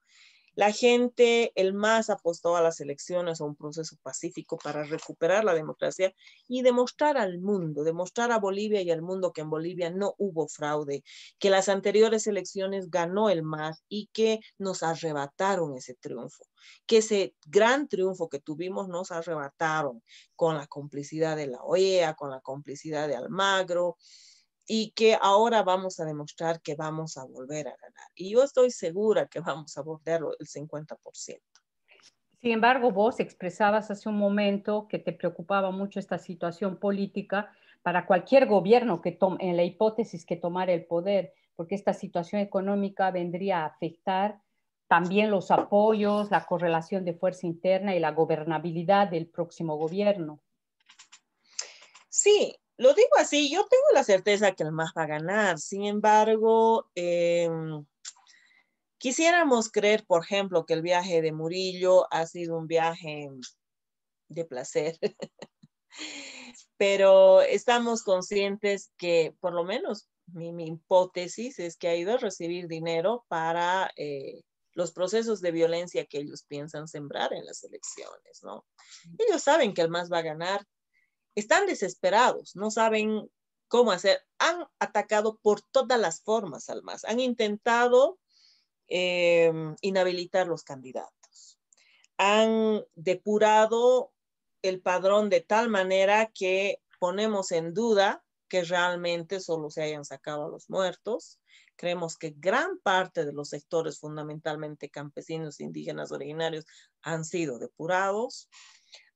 La gente, el MAS apostó a las elecciones, a un proceso pacífico para recuperar la democracia y demostrar al mundo, demostrar a Bolivia y al mundo que en Bolivia no hubo fraude, que las anteriores elecciones ganó el MAS y que nos arrebataron ese triunfo, que ese gran triunfo que tuvimos nos arrebataron con la complicidad de la OEA, con la complicidad de Almagro, y que ahora vamos a demostrar que vamos a volver a ganar. Y yo estoy segura que vamos a bordearlo el 50%. Sin embargo, vos expresabas hace un momento que te preocupaba mucho esta situación política para cualquier gobierno que tome, en la hipótesis que tomara el poder, porque esta situación económica vendría a afectar también los apoyos, la correlación de fuerza interna y la gobernabilidad del próximo gobierno. Sí, lo digo así, yo tengo la certeza que el MAS va a ganar. Sin embargo, quisiéramos creer, por ejemplo, que el viaje de Murillo ha sido un viaje de placer, pero estamos conscientes que, por lo menos mi hipótesis es que ha ido a recibir dinero para los procesos de violencia que ellos piensan sembrar en las elecciones, ¿no? Ellos saben que el MAS va a ganar, están desesperados, no saben cómo hacer. Han atacado por todas las formas al MAS, han intentado inhabilitar los candidatos, han depurado el padrón de tal manera que ponemos en duda que realmente solo se hayan sacado a los muertos. Creemos que gran parte de los sectores, fundamentalmente campesinos, indígenas, originarios, han sido depurados,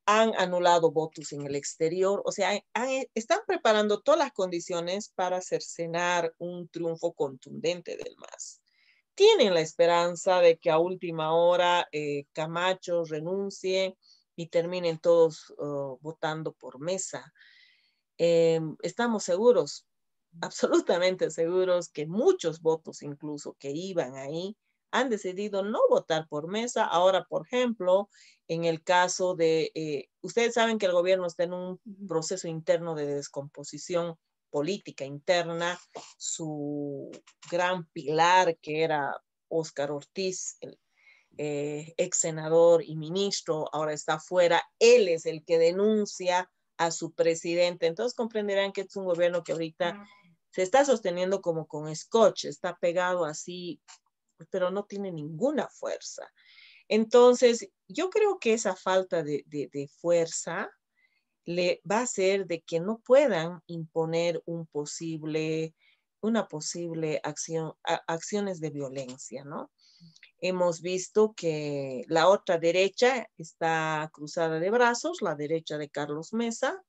han anulado votos en el exterior, o sea, están preparando todas las condiciones para cercenar un triunfo contundente del MAS. Tienen la esperanza de que a última hora Camacho renuncie y terminen todos votando por mesa. Estamos seguros, absolutamente seguros, que muchos votos incluso que iban ahí han decidido no votar por mesa. Ahora, por ejemplo, en el caso de, ustedes saben que el gobierno está en un proceso interno de descomposición política interna. Su gran pilar, que era Óscar Ortiz, el ex senador y ministro, ahora está fuera. Él es el que denuncia a su presidente. Entonces comprenderán que es un gobierno que ahorita se está sosteniendo como con scotch, está pegado así, pero no tiene ninguna fuerza. Entonces, yo creo que esa falta de fuerza le va a hacer de que no puedan imponer una posible acción, acciones de violencia, ¿no? Hemos visto que la otra derecha está cruzada de brazos, la derecha de Carlos Mesa.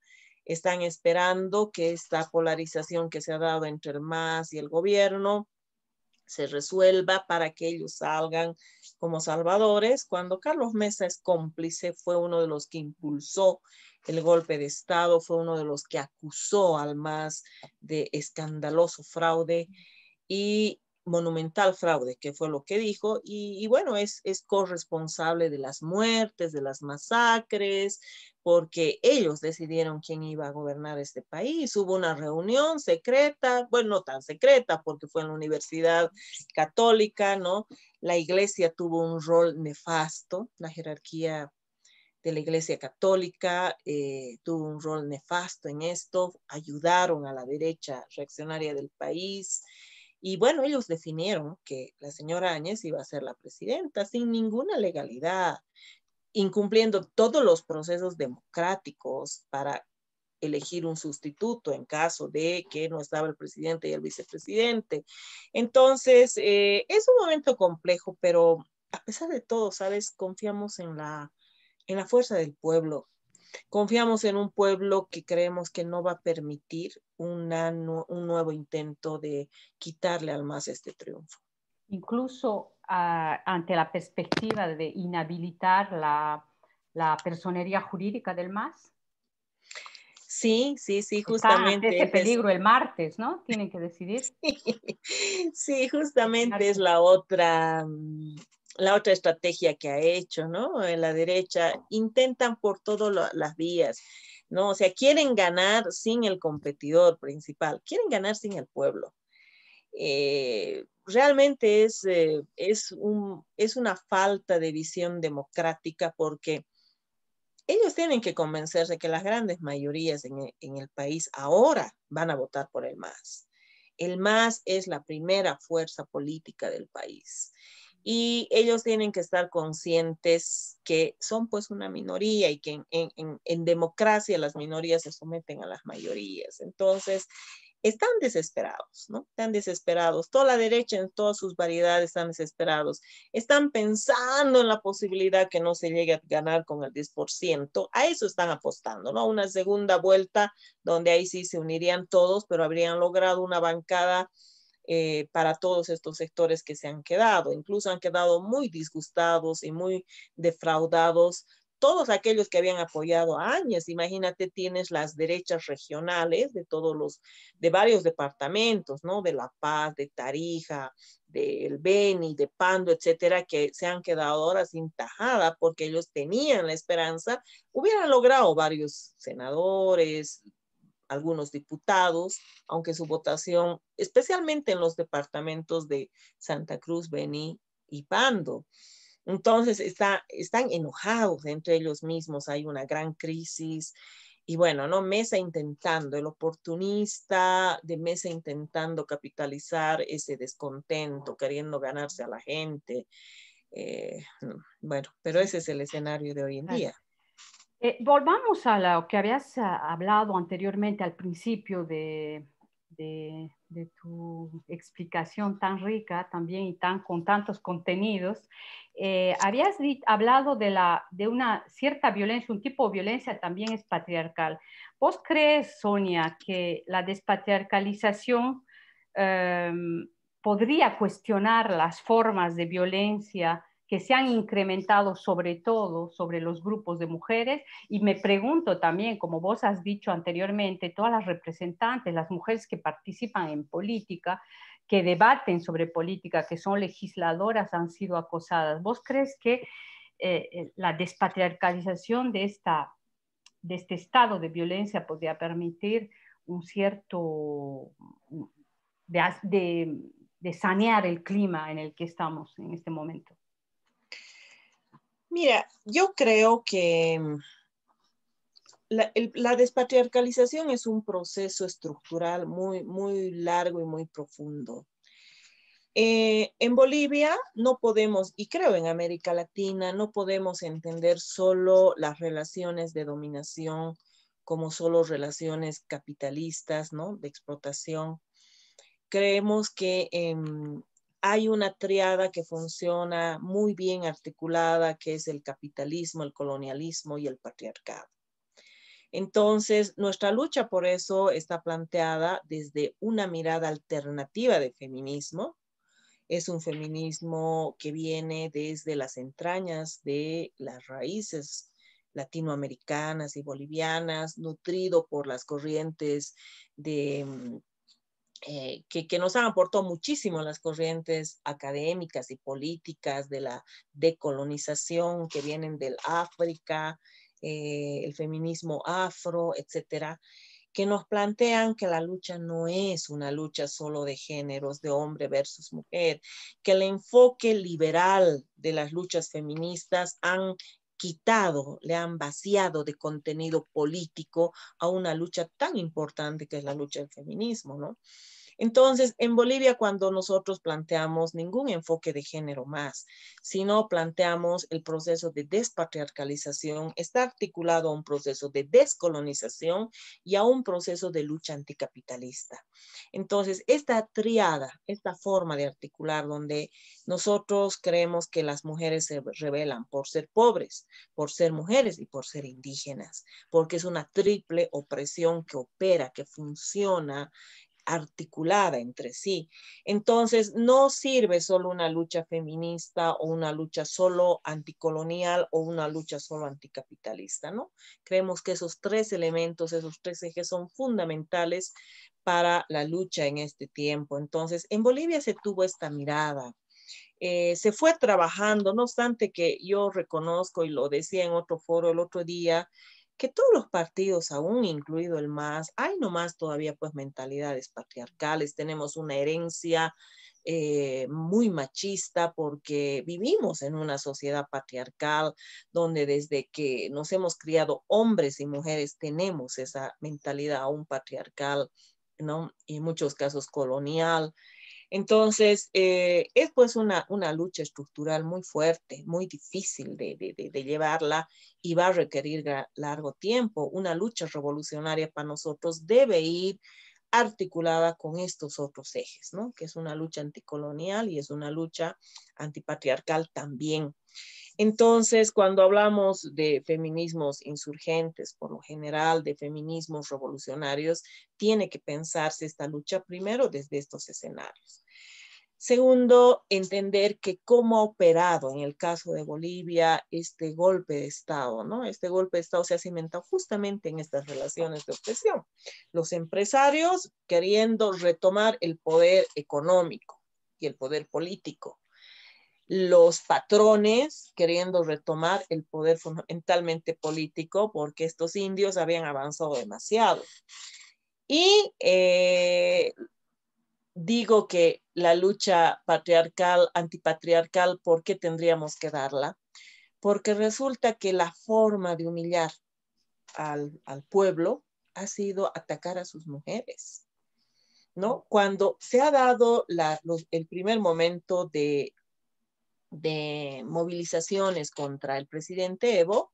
Están esperando que esta polarización que se ha dado entre el MAS y el gobierno se resuelva para que ellos salgan como salvadores, cuando Carlos Mesa es cómplice, fue uno de los que impulsó el golpe de Estado, fue uno de los que acusó al MAS de escandaloso fraude y monumental fraude, que fue lo que dijo, y bueno, es corresponsable de las muertes, de las masacres, porque ellos decidieron quién iba a gobernar este país. Hubo una reunión secreta, bueno, no tan secreta, porque fue en la Universidad Católica, ¿no? La iglesia tuvo un rol nefasto, la jerarquía de la Iglesia Católica, tuvo un rol nefasto en esto, ayudaron a la derecha reaccionaria del país. Y bueno, ellos definieron que la señora Áñez iba a ser la presidenta sin ninguna legalidad, incumpliendo todos los procesos democráticos para elegir un sustituto en caso de que no estaba el presidente y el vicepresidente. Entonces, es un momento complejo, pero a pesar de todo, ¿sabes? Confiamos en la fuerza del pueblo. Confiamos en un pueblo que creemos que no va a permitir un nuevo intento de quitarle al MAS este triunfo. Incluso ante la perspectiva de inhabilitar la personería jurídica del MAS. Sí, sí, sí, Está ante justamente ese es eso. peligro el martes, ¿no? Tienen que decidir. Sí, justamente es la otra estrategia que ha hecho, ¿no? En la derecha intentan por todas las vías, ¿no? O sea, quieren ganar sin el competidor principal, quieren ganar sin el pueblo. Realmente es una falta de visión democrática porque ellos tienen que convencerse que las grandes mayorías en el país ahora van a votar por el MAS. El MAS es la primera fuerza política del país. Y ellos tienen que estar conscientes que son pues una minoría y que en democracia las minorías se someten a las mayorías. Entonces, están desesperados, ¿no? Están desesperados. Toda la derecha en todas sus variedades están desesperados. Están pensando en la posibilidad que no se llegue a ganar con el 10%. A eso están apostando, ¿no? Una segunda vuelta donde ahí sí se unirían todos, pero habrían logrado una bancada para todos estos sectores que se han quedado. Incluso han quedado muy disgustados y muy defraudados todos aquellos que habían apoyado a Áñez. Imagínate, tienes las derechas regionales de varios departamentos, ¿no? De La Paz, de Tarija, del Beni, de Pando, etcétera, que se han quedado ahora sin tajada porque ellos tenían la esperanza, hubieran logrado varios senadores, algunos diputados, aunque su votación, especialmente en los departamentos de Santa Cruz, Beni y Pando. Entonces están enojados entre ellos mismos, hay una gran crisis. Y bueno, ¿no? Mesa intentando, el oportunista de Mesa intentando capitalizar ese descontento, queriendo ganarse a la gente. Bueno, pero ese es el escenario de hoy en día. Volvamos a lo que habías hablado anteriormente al principio de tu explicación tan rica también y con tantos contenidos. Habías hablado de una cierta violencia, un tipo de violencia también es patriarcal. ¿Vos crees, Sonia, que la despatriarcalización podría cuestionar las formas de violencia que se han incrementado sobre todo sobre los grupos de mujeres? Y me pregunto también, como vos has dicho anteriormente, todas las representantes, las mujeres que participan en política, que debaten sobre política, que son legisladoras, han sido acosadas. ¿Vos crees que la despatriarcalización de este estado de violencia podría permitir un cierto de sanear el clima en el que estamos en este momento? Mira, yo creo que la despatriarcalización es un proceso estructural muy, muy largo y muy profundo. En Bolivia no podemos, y creo en América Latina, no podemos entender solo las relaciones de dominación como solo relaciones capitalistas, ¿no? De explotación. Creemos que hay una triada que funciona muy bien articulada, que es el capitalismo, el colonialismo y el patriarcado. Entonces, nuestra lucha por eso está planteada desde una mirada alternativa de feminismo. Es un feminismo que viene desde las entrañas de las raíces latinoamericanas y bolivianas, nutrido por las corrientes que nos han aportado muchísimo las corrientes académicas y políticas de la decolonización que vienen del África, el feminismo afro, etcétera, que nos plantean que la lucha no es una lucha solo de géneros, de hombre versus mujer, que el enfoque liberal de las luchas feministas han quitado, le han vaciado de contenido político a una lucha tan importante que es la lucha del feminismo, ¿no? Entonces, en Bolivia, cuando nosotros planteamos ningún enfoque de género más, sino planteamos el proceso de despatriarcalización, está articulado a un proceso de descolonización y a un proceso de lucha anticapitalista. Entonces, esta triada, esta forma de articular donde nosotros creemos que las mujeres se rebelan por ser pobres, por ser mujeres y por ser indígenas, porque es una triple opresión que opera, que funciona articulada entre sí. Entonces, no sirve solo una lucha feminista o una lucha solo anticolonial o una lucha solo anticapitalista, ¿no? Creemos que esos tres elementos, esos tres ejes son fundamentales para la lucha en este tiempo. Entonces, en Bolivia se tuvo esta mirada. Se fue trabajando, no obstante que yo reconozco, y lo decía en otro foro el otro día, que todos los partidos, aún incluido el MAS, hay nomás todavía pues mentalidades patriarcales, tenemos una herencia muy machista porque vivimos en una sociedad patriarcal donde desde que nos hemos criado hombres y mujeres tenemos esa mentalidad aún patriarcal, ¿no? Y en muchos casos colonial. Entonces, es pues una lucha estructural muy fuerte, muy difícil de llevarla y va a requerir largo tiempo. Una lucha revolucionaria para nosotros debe ir articulada con estos otros ejes, ¿no? Que es una lucha anticolonial y es una lucha antipatriarcal también. Entonces, cuando hablamos de feminismos insurgentes, por lo general de feminismos revolucionarios, tiene que pensarse esta lucha primero desde estos escenarios. Segundo, entender que cómo ha operado en el caso de Bolivia este golpe de Estado, ¿no? Este golpe de Estado se ha cimentado justamente en estas relaciones de opresión. Los empresarios queriendo retomar el poder económico y el poder político. Los patrones queriendo retomar el poder fundamentalmente político porque estos indios habían avanzado demasiado. Y digo que la lucha patriarcal, antipatriarcal, ¿por qué tendríamos que darla? Porque resulta que la forma de humillar al pueblo ha sido atacar a sus mujeres, ¿no? Cuando se ha dado el primer momento de movilizaciones contra el presidente Evo,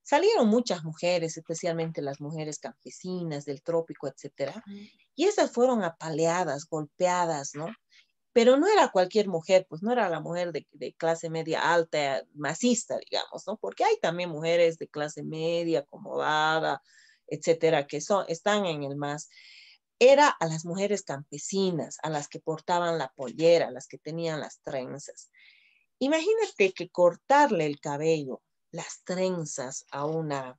salieron muchas mujeres, especialmente las mujeres campesinas del trópico, etcétera, y esas fueron apaleadas, golpeadas, ¿no? Pero no era cualquier mujer, pues no era la mujer de clase media alta, masista, digamos, ¿no? Porque hay también mujeres de clase media, acomodada, etcétera, que están en el MAS. Era a las mujeres campesinas, a las que portaban la pollera, a las que tenían las trenzas. Imagínate que cortarle el cabello, las trenzas a una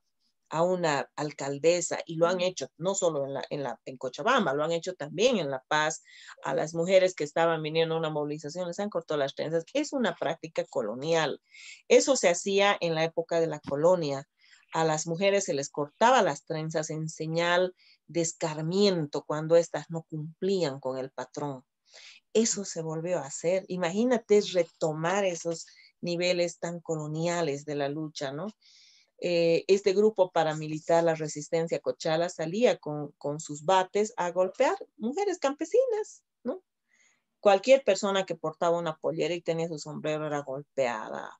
alcaldesa, y lo han hecho no solo en Cochabamba, lo han hecho también en La Paz, a las mujeres que estaban viniendo a una movilización, les han cortado las trenzas. Es una práctica colonial. Eso se hacía en la época de la colonia. A las mujeres se les cortaba las trenzas en señal de escarmiento cuando éstas no cumplían con el patrón. Eso se volvió a hacer. Imagínate retomar esos niveles tan coloniales de la lucha, ¿no? Este grupo paramilitar, la Resistencia Cochala, salía con sus bates a golpear mujeres campesinas, ¿no? Cualquier persona que portaba una pollera y tenía su sombrero era golpeada.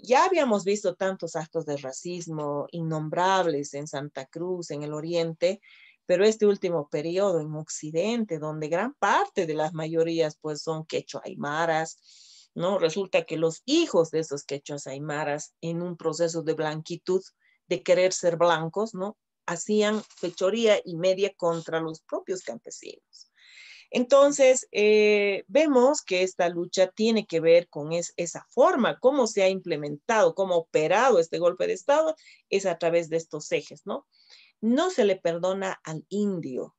Ya habíamos visto tantos actos de racismo innombrables en Santa Cruz, en el Oriente, pero este último periodo en Occidente, donde gran parte de las mayorías pues son quechua aymaras, ¿no? Resulta que los hijos de esos quechuas aymaras, en un proceso de blanquitud, de querer ser blancos, ¿no? Hacían fechoría y media contra los propios campesinos. Entonces, vemos que esta lucha tiene que ver con esa forma, cómo se ha implementado, cómo ha operado este golpe de Estado, es a través de estos ejes, ¿no? No se le perdona al indio.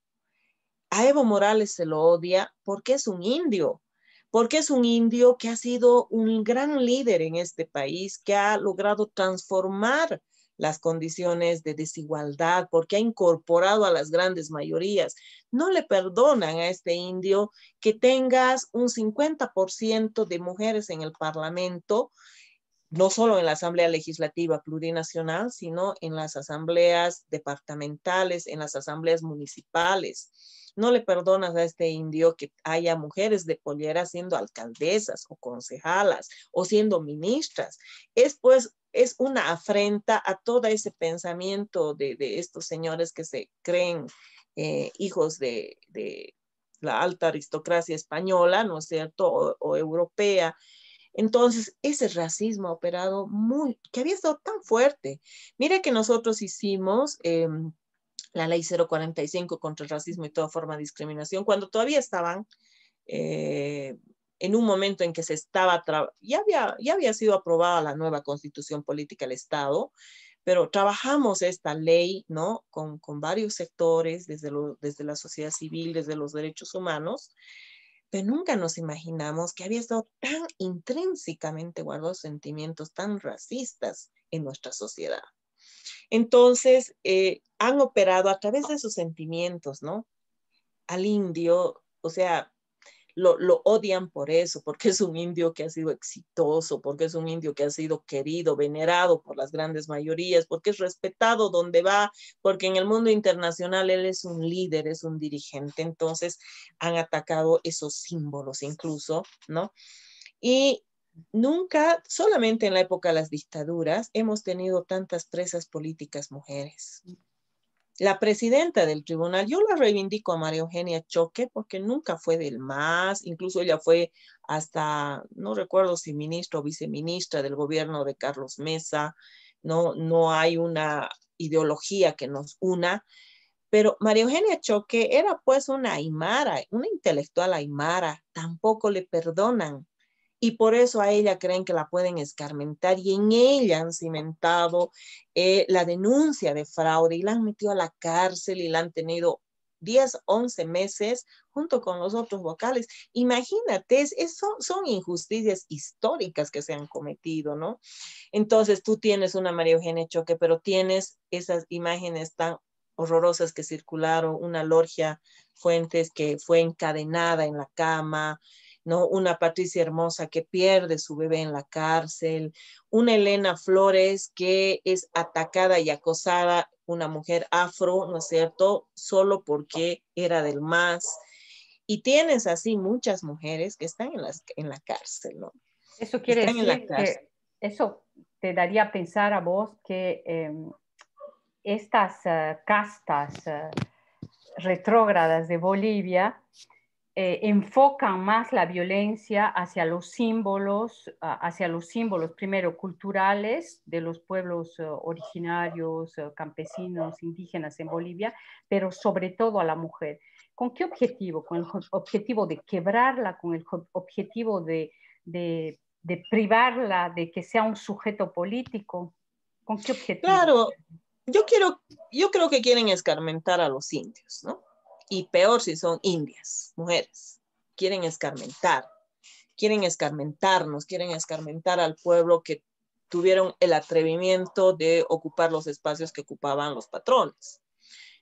A Evo Morales se lo odia porque es un indio, porque es un indio que ha sido un gran líder en este país, que ha logrado transformar las condiciones de desigualdad, porque ha incorporado a las grandes mayorías. No le perdonan a este indio que tengas un 50% de mujeres en el Parlamento, no solo en la Asamblea Legislativa Plurinacional, sino en las asambleas departamentales, en las asambleas municipales. No le perdonas a este indio que haya mujeres de pollera siendo alcaldesas o concejalas o siendo ministras. Es una afrenta a todo ese pensamiento de estos señores que se creen hijos de la alta aristocracia española, ¿no es cierto?, o europea. Entonces, ese racismo ha operado que había estado tan fuerte. Mira que nosotros hicimos la ley 045 contra el racismo y toda forma de discriminación, cuando todavía estaban en un momento en que ya había sido aprobada la nueva constitución política del Estado, pero trabajamos esta ley, ¿no?, con varios sectores, desde la sociedad civil, desde los derechos humanos, pero nunca nos imaginamos que había estado tan intrínsecamente guardados sentimientos tan racistas en nuestra sociedad. Entonces, han operado a través de esos sentimientos, ¿no?, al indio, o sea, lo odian por eso, porque es un indio que ha sido exitoso, porque es un indio que ha sido querido, venerado por las grandes mayorías, porque es respetado donde va, porque en el mundo internacional él es un líder, es un dirigente. Entonces han atacado esos símbolos incluso, ¿no? Y nunca, solamente en la época de las dictaduras, hemos tenido tantas presas políticas mujeres. La presidenta del tribunal, yo la reivindico a María Eugenia Choque porque nunca fue del MAS, incluso ella fue hasta, no recuerdo si ministra o viceministra del gobierno de Carlos Mesa, no hay una ideología que nos una, pero María Eugenia Choque era pues una aymara, una intelectual aymara, tampoco le perdonan. Y por eso a ella creen que la pueden escarmentar y en ella han cimentado la denuncia de fraude y la han metido a la cárcel y la han tenido 10, 11 meses junto con los otros vocales. Imagínate, son injusticias históricas que se han cometido, ¿no? Entonces tú tienes una María Eugenia Choque, pero tienes esas imágenes tan horrorosas que circularon, una Lorgia Fuentes que fue encadenada en la cama, ¿no? Una Patricia Hermosa que pierde su bebé en la cárcel, una Elena Flores que es atacada y acosada, una mujer afro, ¿no es cierto?, solo porque era del MAS. Y tienes así muchas mujeres que están en la cárcel, ¿no? Eso quiere Están en la decir cárcel. que eso te daría a pensar a vos que estas castas retrógradas de Bolivia enfocan más la violencia hacia los símbolos primero culturales de los pueblos originarios, campesinos, indígenas en Bolivia, pero sobre todo a la mujer. ¿Con qué objetivo? Con el objetivo de quebrarla, con el objetivo de privarla de que sea un sujeto político. ¿Con qué objetivo? Claro, yo creo que quieren escarmentar a los indios, ¿no? Y peor si son indias, mujeres. Quieren escarmentarnos, quieren escarmentar al pueblo que tuvieron el atrevimiento de ocupar los espacios que ocupaban los patrones.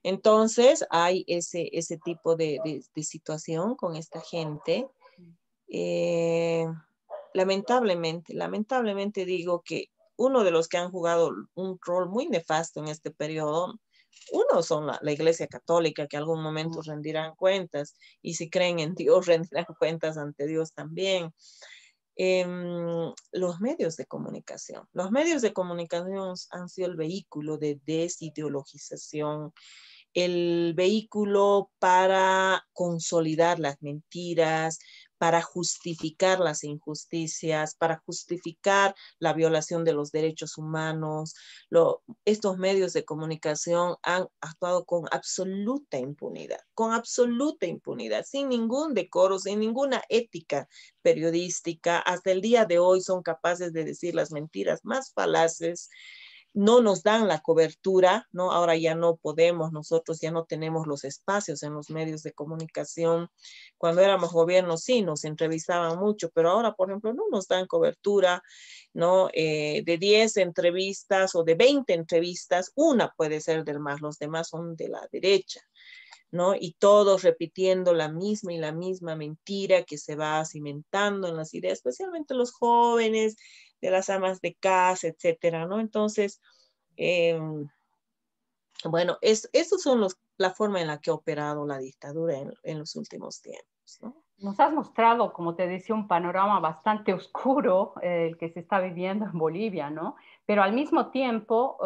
Entonces hay ese tipo de situación con esta gente. Lamentablemente digo que uno de los que han jugado un rol muy nefasto en este periodo, uno son la Iglesia Católica, que algún momento rendirán cuentas, y si creen en Dios, rendirán cuentas ante Dios también. Los medios de comunicación. Los medios de comunicación han sido el vehículo de desideologización, el vehículo para consolidar las mentiras, para justificar las injusticias, para justificar la violación de los derechos humanos. Estos medios de comunicación han actuado con absoluta impunidad, sin ningún decoro, sin ninguna ética periodística. Hasta el día de hoy son capaces de decir las mentiras más falaces, no nos dan la cobertura, ¿no? Ahora ya no podemos, nosotros ya no tenemos los espacios en los medios de comunicación. Cuando éramos gobierno sí nos entrevistaban mucho, pero ahora, por ejemplo, no nos dan cobertura, ¿no? De 10 entrevistas o de 20 entrevistas, una puede ser del MAS, los demás son de la derecha, ¿no? Y todos repitiendo la misma y la misma mentira que se va cimentando en las ideas, especialmente los jóvenes, de las amas de casa, etcétera, ¿no? Entonces, bueno, estos son la forma en la que ha operado la dictadura en los últimos tiempos, ¿no? Nos has mostrado, como te decía, un panorama bastante oscuro, el que se está viviendo en Bolivia, ¿no? Pero al mismo tiempo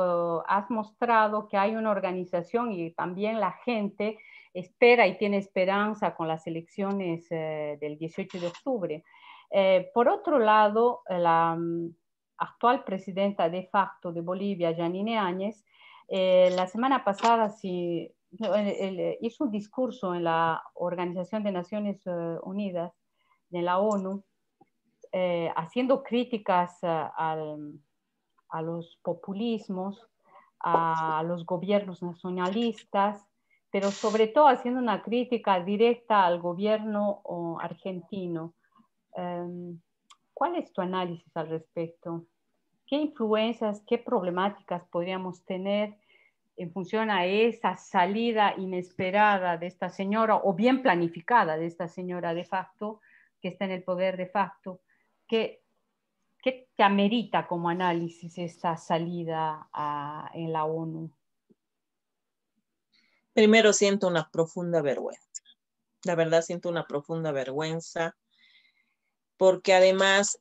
has mostrado que hay una organización y también la gente espera y tiene esperanza con las elecciones del 18 de octubre. Por otro lado, la actual presidenta de facto de Bolivia, Janine Áñez, la semana pasada sí, hizo un discurso en la Organización de Naciones Unidas, de la ONU, haciendo críticas a los populismos, a los gobiernos nacionalistas, pero sobre todo haciendo una crítica directa al gobierno argentino. ¿Cuál es tu análisis al respecto? ¿Qué influencias, qué problemáticas podríamos tener en función a esa salida inesperada de esta señora o bien planificada de esta señora de facto, que está en el poder de facto? ¿Qué te amerita como análisis esta salida en la ONU? Primero siento una profunda vergüenza. La verdad siento una profunda vergüenza porque además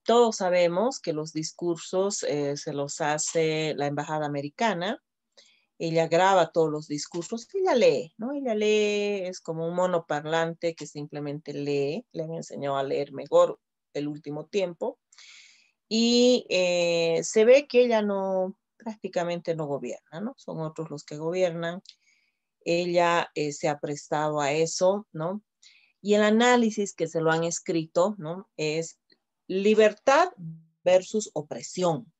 todos sabemos que los discursos se los hace la embajada americana. Ella graba todos los discursos, ella lee, ¿no? Ella lee, es como un monoparlante que simplemente lee, le han enseñado a leer mejor el último tiempo, y se ve que ella prácticamente no gobierna, ¿no? Son otros los que gobiernan. Ella se ha prestado a eso, ¿no? Y el análisis que se lo han escrito, ¿no? Es libertad versus opresión.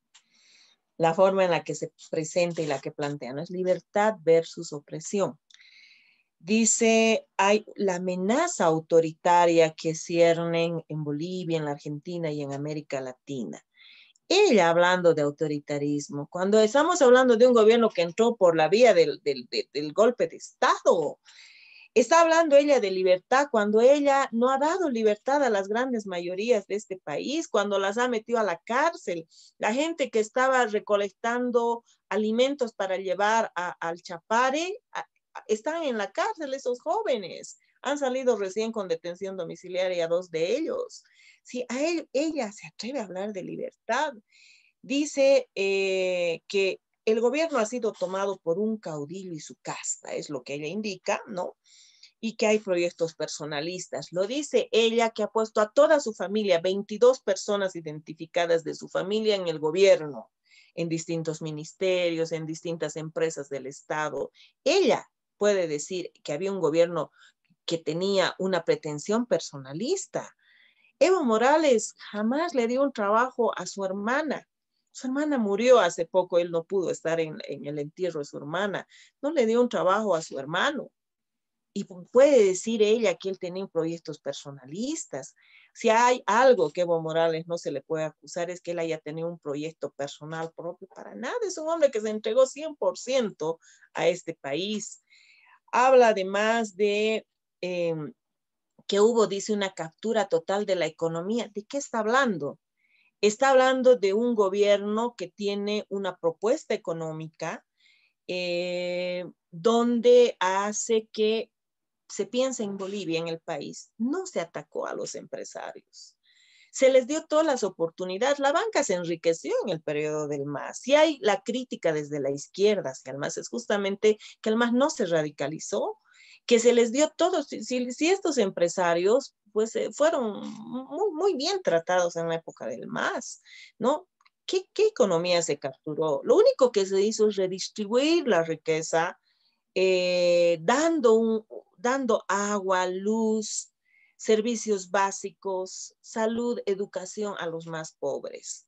La forma en la que se presenta y la que plantea, ¿no? Es libertad versus opresión. Dice, hay la amenaza autoritaria que ciernen en Bolivia, en la Argentina y en América Latina. Ella hablando de autoritarismo, cuando estamos hablando de un gobierno que entró por la vía del golpe de Estado, está hablando ella de libertad cuando ella no ha dado libertad a las grandes mayorías de este país, cuando las ha metido a la cárcel. La gente que estaba recolectando alimentos para llevar al Chapare, están en la cárcel esos jóvenes. Han salido recién con detención domiciliaria 2 de ellos. Si ella se atreve a hablar de libertad, dice que el gobierno ha sido tomado por un caudillo y su casta, es lo que ella indica, ¿no? Y que hay proyectos personalistas. Lo dice ella, que ha puesto a toda su familia, 22 personas identificadas de su familia en el gobierno, en distintos ministerios, en distintas empresas del Estado. Ella puede decir que había un gobierno que tenía una pretensión personalista. Evo Morales jamás le dio un trabajo a su hermana. Su hermana murió hace poco, él no pudo estar en el entierro de su hermana. No le dio un trabajo a su hermano. Y puede decir ella que él tenía proyectos personalistas. Si hay algo que Evo Morales no se le puede acusar es que él haya tenido un proyecto personal propio. Para nada, es un hombre que se entregó 100% a este país. Habla además de que hubo, dice, una captura total de la economía. ¿De qué está hablando? Está hablando de un gobierno que tiene una propuesta económica donde hace que se piensa en Bolivia, en el país. No se atacó a los empresarios. Se les dio todas las oportunidades. La banca se enriqueció en el periodo del MAS. Si hay la crítica desde la izquierda hacia el MAS, es justamente que el MAS no se radicalizó, que se les dio todo. Si estos empresarios pues fueron muy bien tratados en la época del MAS, ¿no? ¿Qué economía se capturó? Lo único que se hizo es redistribuir la riqueza, dando agua, luz, servicios básicos, salud, educación a los más pobres.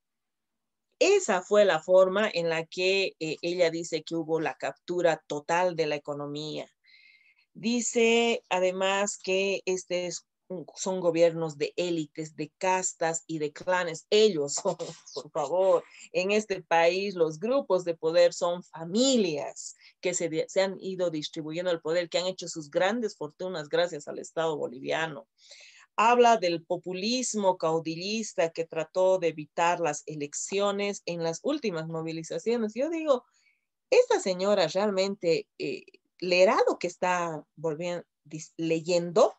Esa fue la forma en la que ella dice que hubo la captura total de la economía. Dice además que son gobiernos de élites, de castas y de clanes. Ellos son, por favor, en este país los grupos de poder son familias que se han ido distribuyendo el poder, que han hecho sus grandes fortunas gracias al Estado boliviano. habla del populismo caudillista que trató de evitar las elecciones en las últimas movilizaciones. Yo digo, esta señora realmente leerá lo que está leyendo,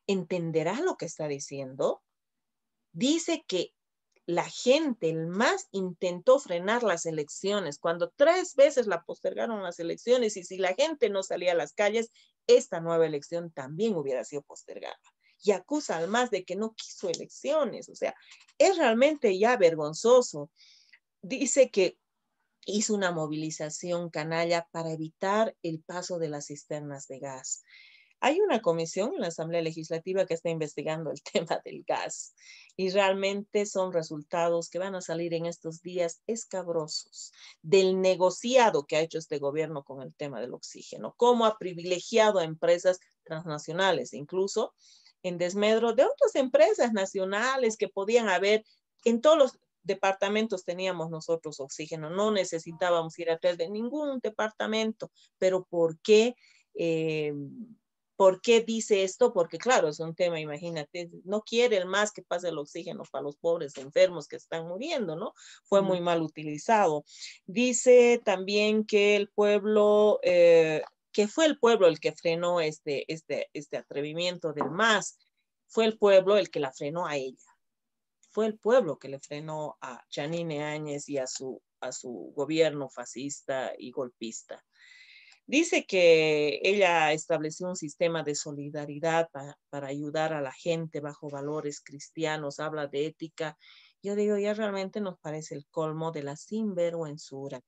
entenderá lo que está diciendo. Dice que la gente, el MAS, intentó frenar las elecciones cuando 3 veces la postergaron las elecciones, y si la gente no salía a las calles, esta nueva elección también hubiera sido postergada. Y acusa al MAS de que no quiso elecciones. O sea, es realmente ya vergonzoso. Dice que hizo una movilización canalla para evitar el paso de las cisternas de gas. Hay una comisión en la Asamblea Legislativa que está investigando el tema del gas, y realmente son resultados que van a salir en estos días escabrosos del negociado que ha hecho este gobierno con el tema del oxígeno, cómo ha privilegiado a empresas transnacionales, incluso en desmedro de otras empresas nacionales que podían haber. En todos los departamentos teníamos nosotros oxígeno, no necesitábamos ir atrás de ningún departamento. Pero ¿por qué? ¿Por qué dice esto? Porque claro, es un tema, imagínate, no quiere el MAS que pase el oxígeno para los pobres enfermos que están muriendo, ¿no? Fue muy mal utilizado. Dice también que el pueblo, que fue el pueblo el que frenó este atrevimiento del MAS, fue el pueblo el que la frenó a ella. Fue el pueblo que le frenó a Yanine Áñez y a su gobierno fascista y golpista. Dice que ella estableció un sistema de solidaridad para ayudar a la gente bajo valores cristianos, habla de ética. Yo digo, ya realmente nos parece el colmo de la sinvergüenzura,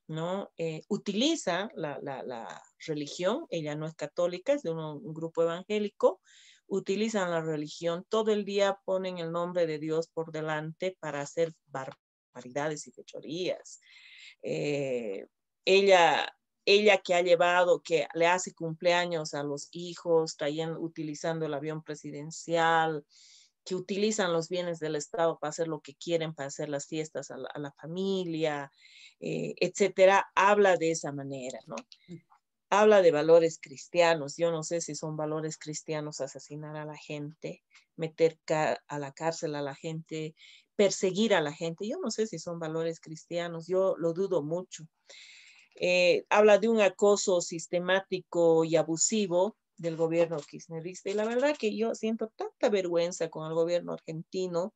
¿no? Utiliza la religión, ella no es católica, es de un grupo evangélico, utilizan la religión, todo el día ponen el nombre de Dios por delante para hacer barbaridades y fechorías. Ella que ha llevado, que le hace cumpleaños a los hijos, utilizando el avión presidencial, que utilizan los bienes del Estado para hacer lo que quieren, para hacer las fiestas a la familia, etcétera, habla de esa manera, ¿no? Habla de valores cristianos. Yo no sé si son valores cristianos asesinar a la gente, meter a la cárcel a la gente, perseguir a la gente. Yo no sé si son valores cristianos, yo lo dudo mucho. Habla de un acoso sistemático y abusivo del gobierno kirchnerista, y la verdad que yo siento tanta vergüenza con el gobierno argentino,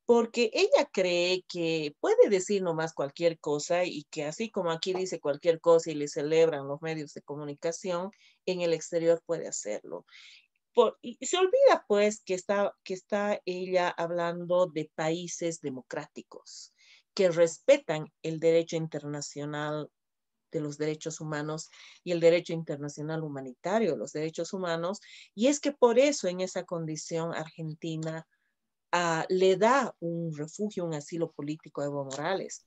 porque ella cree que puede decir nomás cualquier cosa, y que así como aquí dice cualquier cosa y le celebran los medios de comunicación, en el exterior puede hacerlo. Y se olvida pues que está ella hablando de países democráticos que respetan el derecho internacional de los derechos humanos y el derecho internacional humanitario de los derechos humanos, y es que por eso en esa condición Argentina le da un refugio, un asilo político a Evo Morales,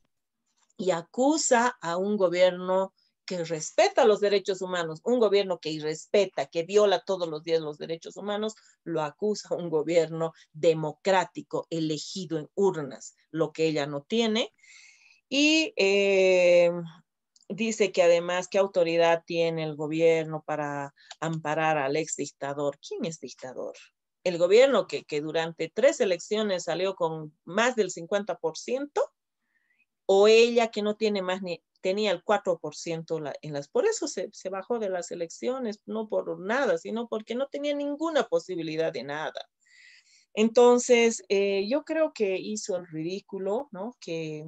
y acusa a un gobierno que respeta los derechos humanos, un gobierno que irrespeta, que viola todos los días los derechos humanos, lo acusa a un gobierno democrático, elegido en urnas, lo que ella no tiene. Y dice que además, ¿qué autoridad tiene el gobierno para amparar al ex dictador? ¿Quién es dictador? El gobierno que durante 3 elecciones salió con más del 50%, o ella que no tiene más tenía el 4% por eso se bajó de las elecciones, no por nada, sino porque no tenía ninguna posibilidad de nada. Entonces, yo creo que hizo el ridículo, ¿no? Que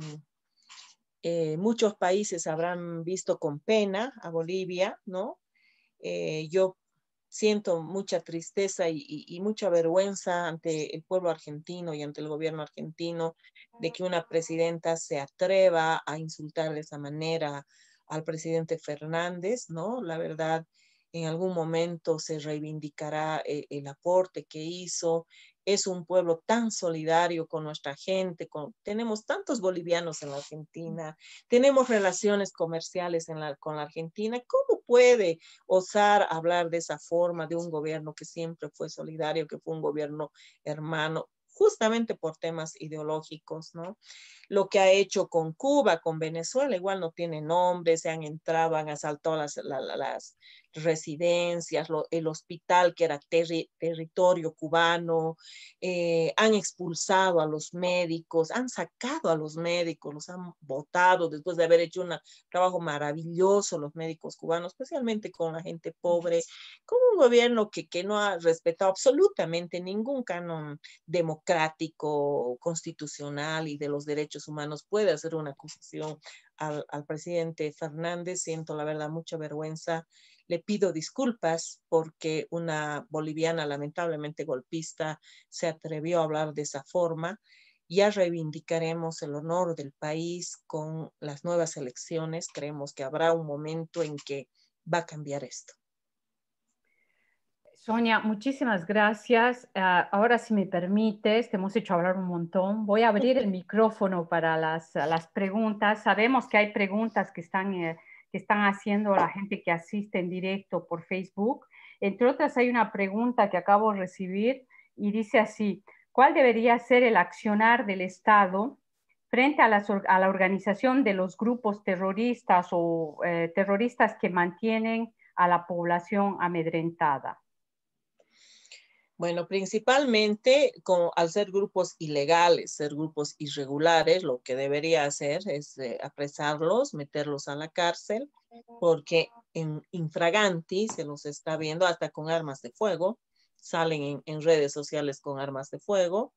muchos países habrán visto con pena a Bolivia, ¿no? Yo siento mucha tristeza y mucha vergüenza ante el pueblo argentino y ante el gobierno argentino de que una presidenta se atreva a insultar de esa manera al presidente Fernández, ¿no? La verdad, en algún momento se reivindicará el aporte que hizo. Es un pueblo tan solidario con nuestra gente, tenemos tantos bolivianos en la Argentina, tenemos relaciones comerciales con la Argentina. ¿Cómo puede osar hablar de esa forma de un gobierno que siempre fue solidario, que fue un gobierno hermano, justamente por temas ideológicos, ¿no? Lo que ha hecho con Cuba, con Venezuela, igual no tiene nombre, se han entrado, han asaltado residencias, el hospital que era territorio cubano, han expulsado a los médicos, han sacado a los médicos, los han votado después de haber hecho un trabajo maravilloso los médicos cubanos, especialmente con la gente pobre, con un gobierno que no ha respetado absolutamente ningún canon democrático, constitucional y de los derechos humanos. Puede hacer una acusación al presidente Fernández. Siento la verdad mucha vergüenza. Le pido disculpas porque una boliviana lamentablemente golpista se atrevió a hablar de esa forma. Ya reivindicaremos el honor del país con las nuevas elecciones. Creemos que habrá un momento en que va a cambiar esto. Sonia, muchísimas gracias. Ahora, si me permites, te hemos hecho hablar un montón. Voy a abrir el micrófono para las preguntas. Sabemos que hay preguntas que están haciendo la gente que asiste en directo por Facebook. Entre otras, hay una pregunta que acabo de recibir y dice así: ¿cuál debería ser el accionar del Estado frente a la organización de los grupos terroristas o terroristas que mantienen a la población amedrentada? Bueno, principalmente al ser grupos ilegales, ser grupos irregulares, lo que debería hacer es apresarlos, meterlos a la cárcel, porque en infraganti se los está viendo hasta con armas de fuego, salen en redes sociales con armas de fuego,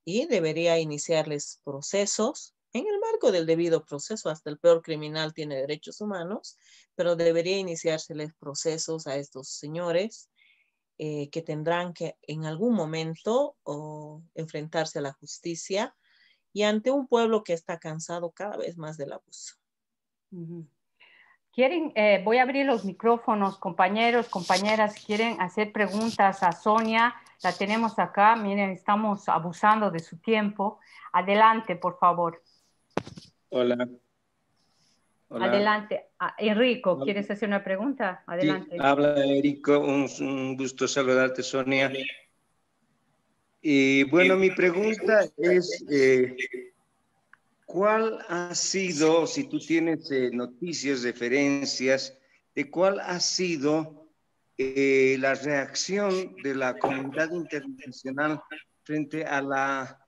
y debería iniciarles procesos en el marco del debido proceso. Hasta el peor criminal tiene derechos humanos, pero debería iniciárseles procesos a estos señores que tendrán que en algún momento enfrentarse a la justicia y ante un pueblo que está cansado cada vez más del abuso. ¿Quieren, voy a abrir los micrófonos, compañeros, compañeras, quieren hacer preguntas a Sonia? La tenemos acá, miren, estamos abusando de su tiempo. Adelante, por favor. Hola. Hola. Adelante. Enrico, ¿quieres hacer una pregunta? Adelante. Sí, habla Enrico, un gusto saludarte, Sonia. Y bueno, mi pregunta es, ¿cuál ha sido, si tú tienes noticias, referencias, de cuál ha sido la reacción de la comunidad internacional frente a la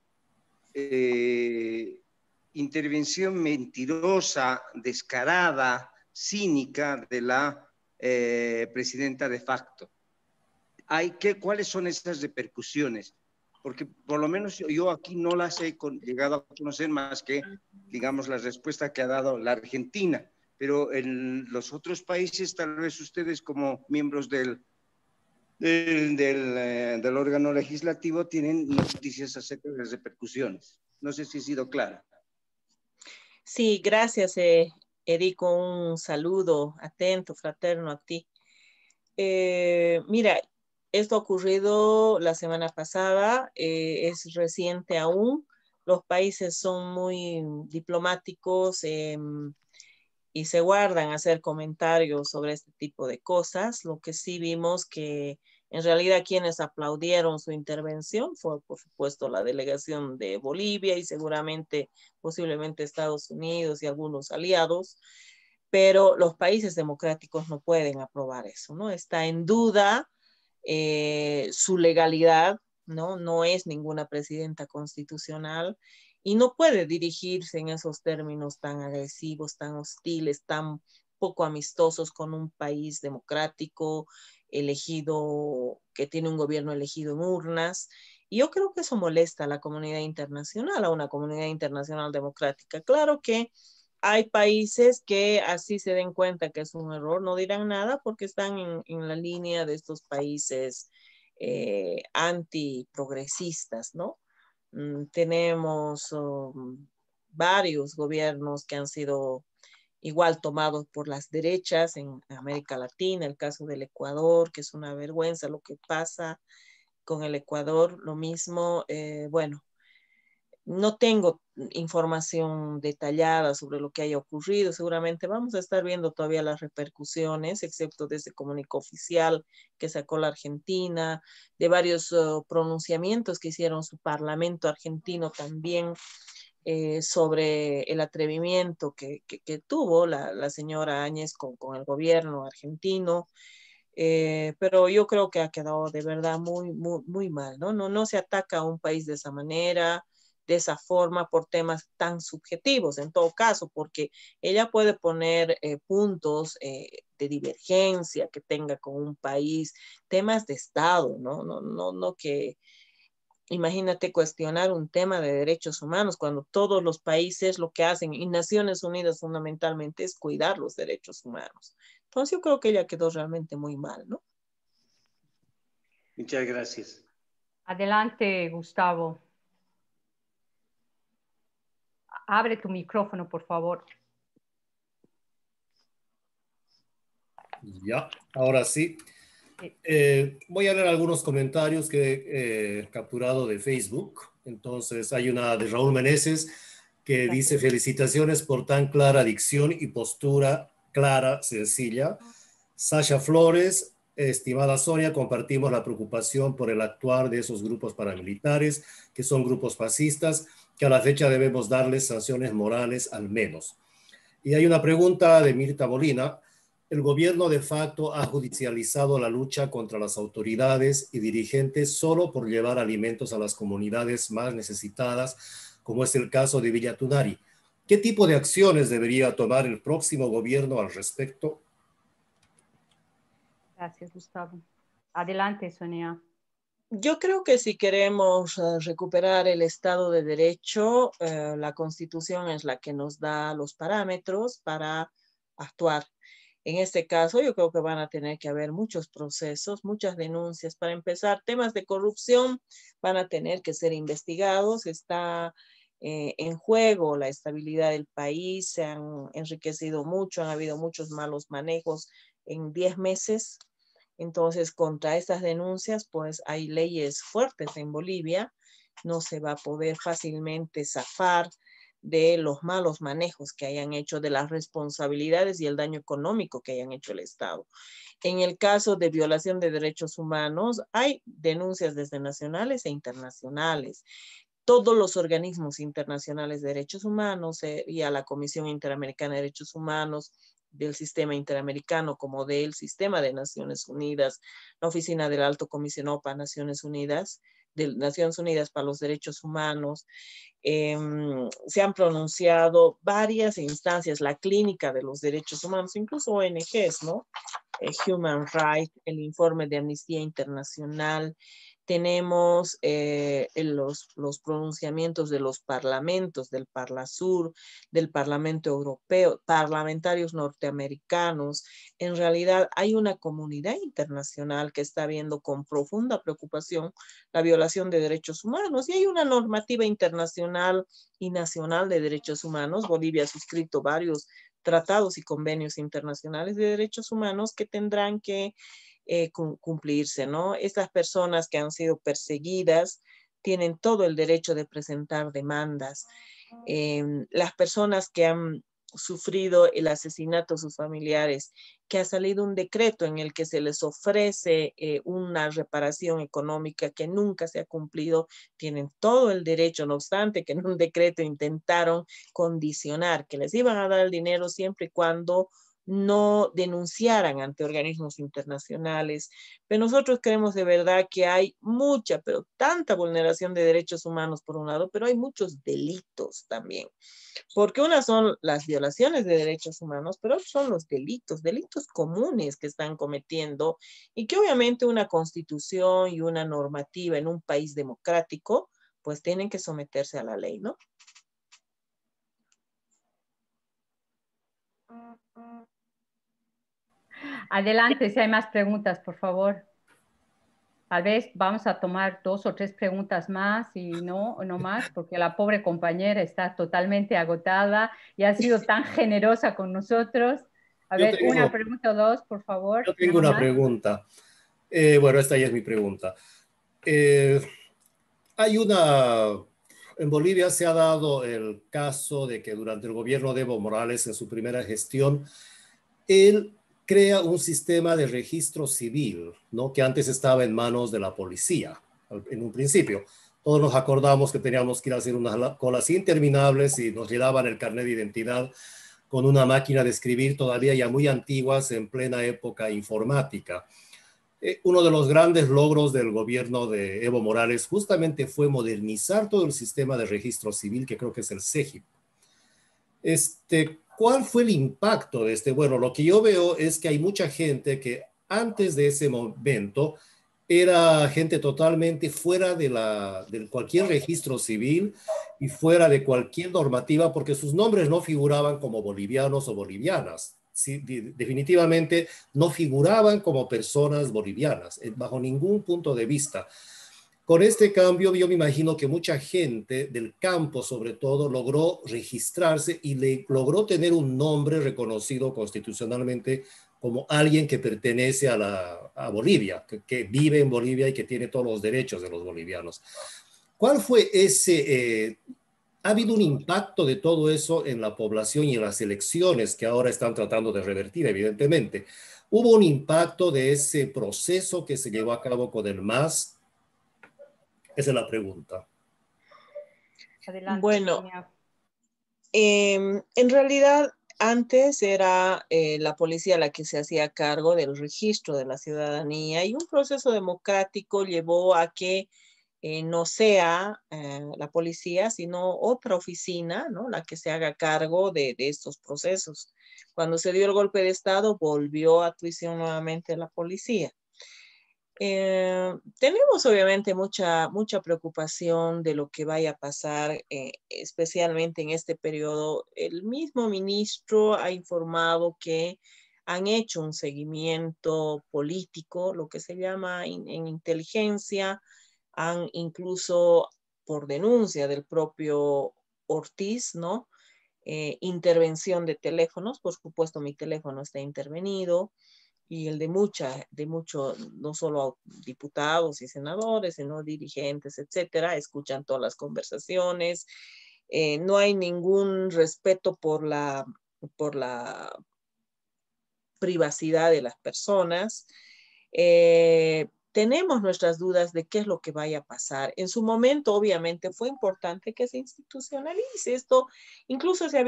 intervención mentirosa, descarada, cínica de la presidenta de facto? ¿Cuáles son esas repercusiones? Porque por lo menos yo aquí no las he llegado a conocer más que, digamos, la respuesta que ha dado la Argentina, pero en los otros países, tal vez ustedes como miembros del órgano legislativo tienen noticias acerca de las repercusiones. No sé si he sido clara. Sí, gracias, Erico. Un saludo atento, fraterno a ti. Mira, esto ha ocurrido la semana pasada, es reciente aún. Los países son muy diplomáticos y se guardan hacer comentarios sobre este tipo de cosas. Lo que sí vimos que en realidad quienes aplaudieron su intervención fue, por supuesto, la delegación de Bolivia y seguramente, posiblemente Estados Unidos y algunos aliados, pero los países democráticos no pueden aprobar eso, ¿no? Está en duda su legalidad, ¿no? No es ninguna presidenta constitucional y no puede dirigirse en esos términos tan agresivos, tan hostiles, tan poco amistosos con un país democrático, elegido, que tiene un gobierno elegido en urnas. Y yo creo que eso molesta a la comunidad internacional, a una comunidad internacional democrática. Claro que hay países que así se den cuenta que es un error, no dirán nada porque están en la línea de estos países antiprogresistas, ¿no? Tenemos varios gobiernos que han sido igual tomados por las derechas en América Latina, el caso del Ecuador, que es una vergüenza lo que pasa con el Ecuador, lo mismo, bueno, no tengo información detallada sobre lo que haya ocurrido. Seguramente vamos a estar viendo todavía las repercusiones, excepto de ese comunicado oficial que sacó la Argentina, de varios pronunciamientos que hicieron su parlamento argentino también sobre el atrevimiento que tuvo la señora Áñez con el gobierno argentino. Pero yo creo que ha quedado de verdad muy mal, ¿no? No se ataca a un país de esa manera, de esa forma, por temas tan subjetivos, en todo caso, porque ella puede poner puntos de divergencia que tenga con un país, temas de Estado, no que imagínate cuestionar un tema de derechos humanos cuando todos los países lo que hacen, y Naciones Unidas fundamentalmente, es cuidar los derechos humanos. Entonces yo creo que ella quedó realmente muy mal, ¿no? Muchas gracias. Adelante, Gustavo. Abre tu micrófono, por favor. Ya, ahora sí. Voy a leer algunos comentarios que he capturado de Facebook. Entonces, hay una de Raúl Meneses que dice: felicitaciones por tan clara dicción y postura clara, sencilla. Sasha Flores: estimada Sonia, compartimos la preocupación por el actuar de esos grupos paramilitares, que son grupos fascistas, que a la fecha debemos darles sanciones morales al menos. Y hay una pregunta de Mirta Molina: el gobierno de facto ha judicializado la lucha contra las autoridades y dirigentes solo por llevar alimentos a las comunidades más necesitadas, como es el caso de Villa Tunari. ¿Qué tipo de acciones debería tomar el próximo gobierno al respecto? Gracias, Gustavo. Adelante, Sonia. Yo creo que si queremos recuperar el Estado de Derecho, la Constitución es la que nos da los parámetros para actuar. En este caso, yo creo que van a tener que haber muchos procesos, muchas denuncias. Para empezar, temas de corrupción van a tener que ser investigados. Está en juego la estabilidad del país, se han enriquecido mucho, han habido muchos malos manejos en 10 meses. Entonces, contra estas denuncias, pues hay leyes fuertes en Bolivia. No se va a poder fácilmente zafar de los malos manejos que hayan hecho, de las responsabilidades y el daño económico que hayan hecho el Estado. En el caso de violación de derechos humanos, hay denuncias desde nacionales e internacionales. Todos los organismos internacionales de derechos humanos y a la Comisión Interamericana de Derechos Humanos, del sistema interamericano como del sistema de Naciones Unidas, la Oficina del Alto Comisionado para Naciones Unidas, de Naciones Unidas para los Derechos Humanos, se han pronunciado varias instancias, la Clínica de los Derechos Humanos, incluso ONGs, ¿no? Human Rights, el informe de Amnistía Internacional. Tenemos los pronunciamientos de los parlamentos, del Parlasur, del Parlamento Europeo, parlamentarios norteamericanos. En realidad hay una comunidad internacional que está viendo con profunda preocupación la violación de derechos humanos, y hay una normativa internacional y nacional de derechos humanos. Bolivia ha suscrito varios tratados y convenios internacionales de derechos humanos que tendrán que cumplirse, ¿no? Estas personas que han sido perseguidas tienen todo el derecho de presentar demandas. Las personas que han sufrido el asesinato de sus familiares, que ha salido un decreto en el que se les ofrece una reparación económica que nunca se ha cumplido, tienen todo el derecho, no obstante que en un decreto intentaron condicionar que les iban a dar el dinero siempre y cuando no denunciaran ante organismos internacionales. Pero nosotros creemos de verdad que hay mucha, pero tanta vulneración de derechos humanos por un lado, pero hay muchos delitos también. Porque unas son las violaciones de derechos humanos, pero otros son los delitos comunes que están cometiendo, y que obviamente una constitución y una normativa en un país democrático, pues tienen que someterse a la ley, ¿no? Adelante, si hay más preguntas, por favor. Tal vez vamos a tomar 2 o 3 preguntas más y no más, porque la pobre compañera está totalmente agotada y ha sido tan generosa con nosotros. A ver, una pregunta o 2, por favor. Yo tengo una pregunta. Bueno, esta ya es mi pregunta. En Bolivia se ha dado el caso de que durante el gobierno de Evo Morales, en su primera gestión, él crea un sistema de registro civil, ¿no? Que antes estaba en manos de la policía, en un principio. Todos nos acordamos que teníamos que ir a hacer unas colas interminables y nos llevaban el carnet de identidad con una máquina de escribir todavía ya muy antiguas en plena época informática. Uno de los grandes logros del gobierno de Evo Morales justamente fue modernizar todo el sistema de registro civil, que creo que es el CEGIP. ¿Cuál fue el impacto de este? Bueno, lo que yo veo es que hay mucha gente que antes de ese momento era gente totalmente fuera de cualquier registro civil y fuera de cualquier normativa, porque sus nombres no figuraban como bolivianos o bolivianas. Sí, definitivamente no figuraban como personas bolivianas, bajo ningún punto de vista. Con este cambio, yo me imagino que mucha gente del campo, sobre todo, logró registrarse y logró tener un nombre reconocido constitucionalmente como alguien que pertenece a Bolivia, que vive en Bolivia y que tiene todos los derechos de los bolivianos. ¿Cuál fue ese? ¿Ha habido un impacto de todo eso en la población y en las elecciones que ahora están tratando de revertir, evidentemente? ¿Hubo un impacto de ese proceso que se llevó a cabo con el MAS? Esa es la pregunta. Adelante, bueno, Sonia. En realidad antes era la policía la que se hacía cargo del registro de la ciudadanía y un proceso democrático llevó a que no sea la policía, sino otra oficina, ¿no? La que se haga cargo de estos procesos. Cuando se dio el golpe de Estado, volvió a tuición nuevamente la policía. Tenemos obviamente mucha preocupación de lo que vaya a pasar, especialmente en este periodo. El mismo ministro ha informado que han hecho un seguimiento político, lo que se llama en inteligencia, han incluso por denuncia del propio Ortiz, ¿no? Intervención de teléfonos, por supuesto mi teléfono está intervenido, y el de muchos, no solo diputados y senadores, sino dirigentes, etcétera, escuchan todas las conversaciones. No hay ningún respeto por la privacidad de las personas. Tenemos nuestras dudas de qué es lo que vaya a pasar. En su momento, obviamente, fue importante que se institucionalice esto. Incluso se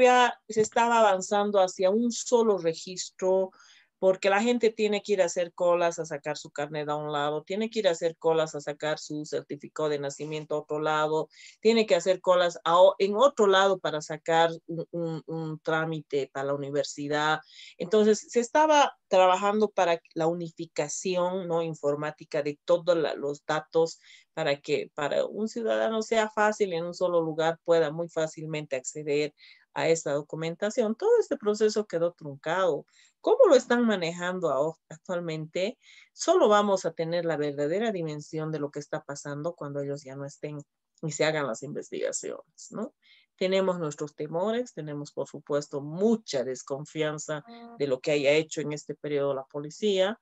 estaba avanzando hacia un solo registro, porque la gente tiene que ir a hacer colas a sacar su carnet a un lado, tiene que ir a hacer colas a sacar su certificado de nacimiento a otro lado, tiene que hacer colas en otro lado para sacar un trámite para la universidad. Entonces, se estaba trabajando para la unificación, ¿no?, informática de todos los datos para que para un ciudadano sea fácil en un solo lugar, pueda muy fácilmente acceder a esta documentación. Todo este proceso quedó truncado. ¿Cómo lo están manejando actualmente? Solo vamos a tener la verdadera dimensión de lo que está pasando cuando ellos ya no estén y se hagan las investigaciones, ¿no? Tenemos nuestros temores, tenemos por supuesto mucha desconfianza de lo que haya hecho en este periodo la policía.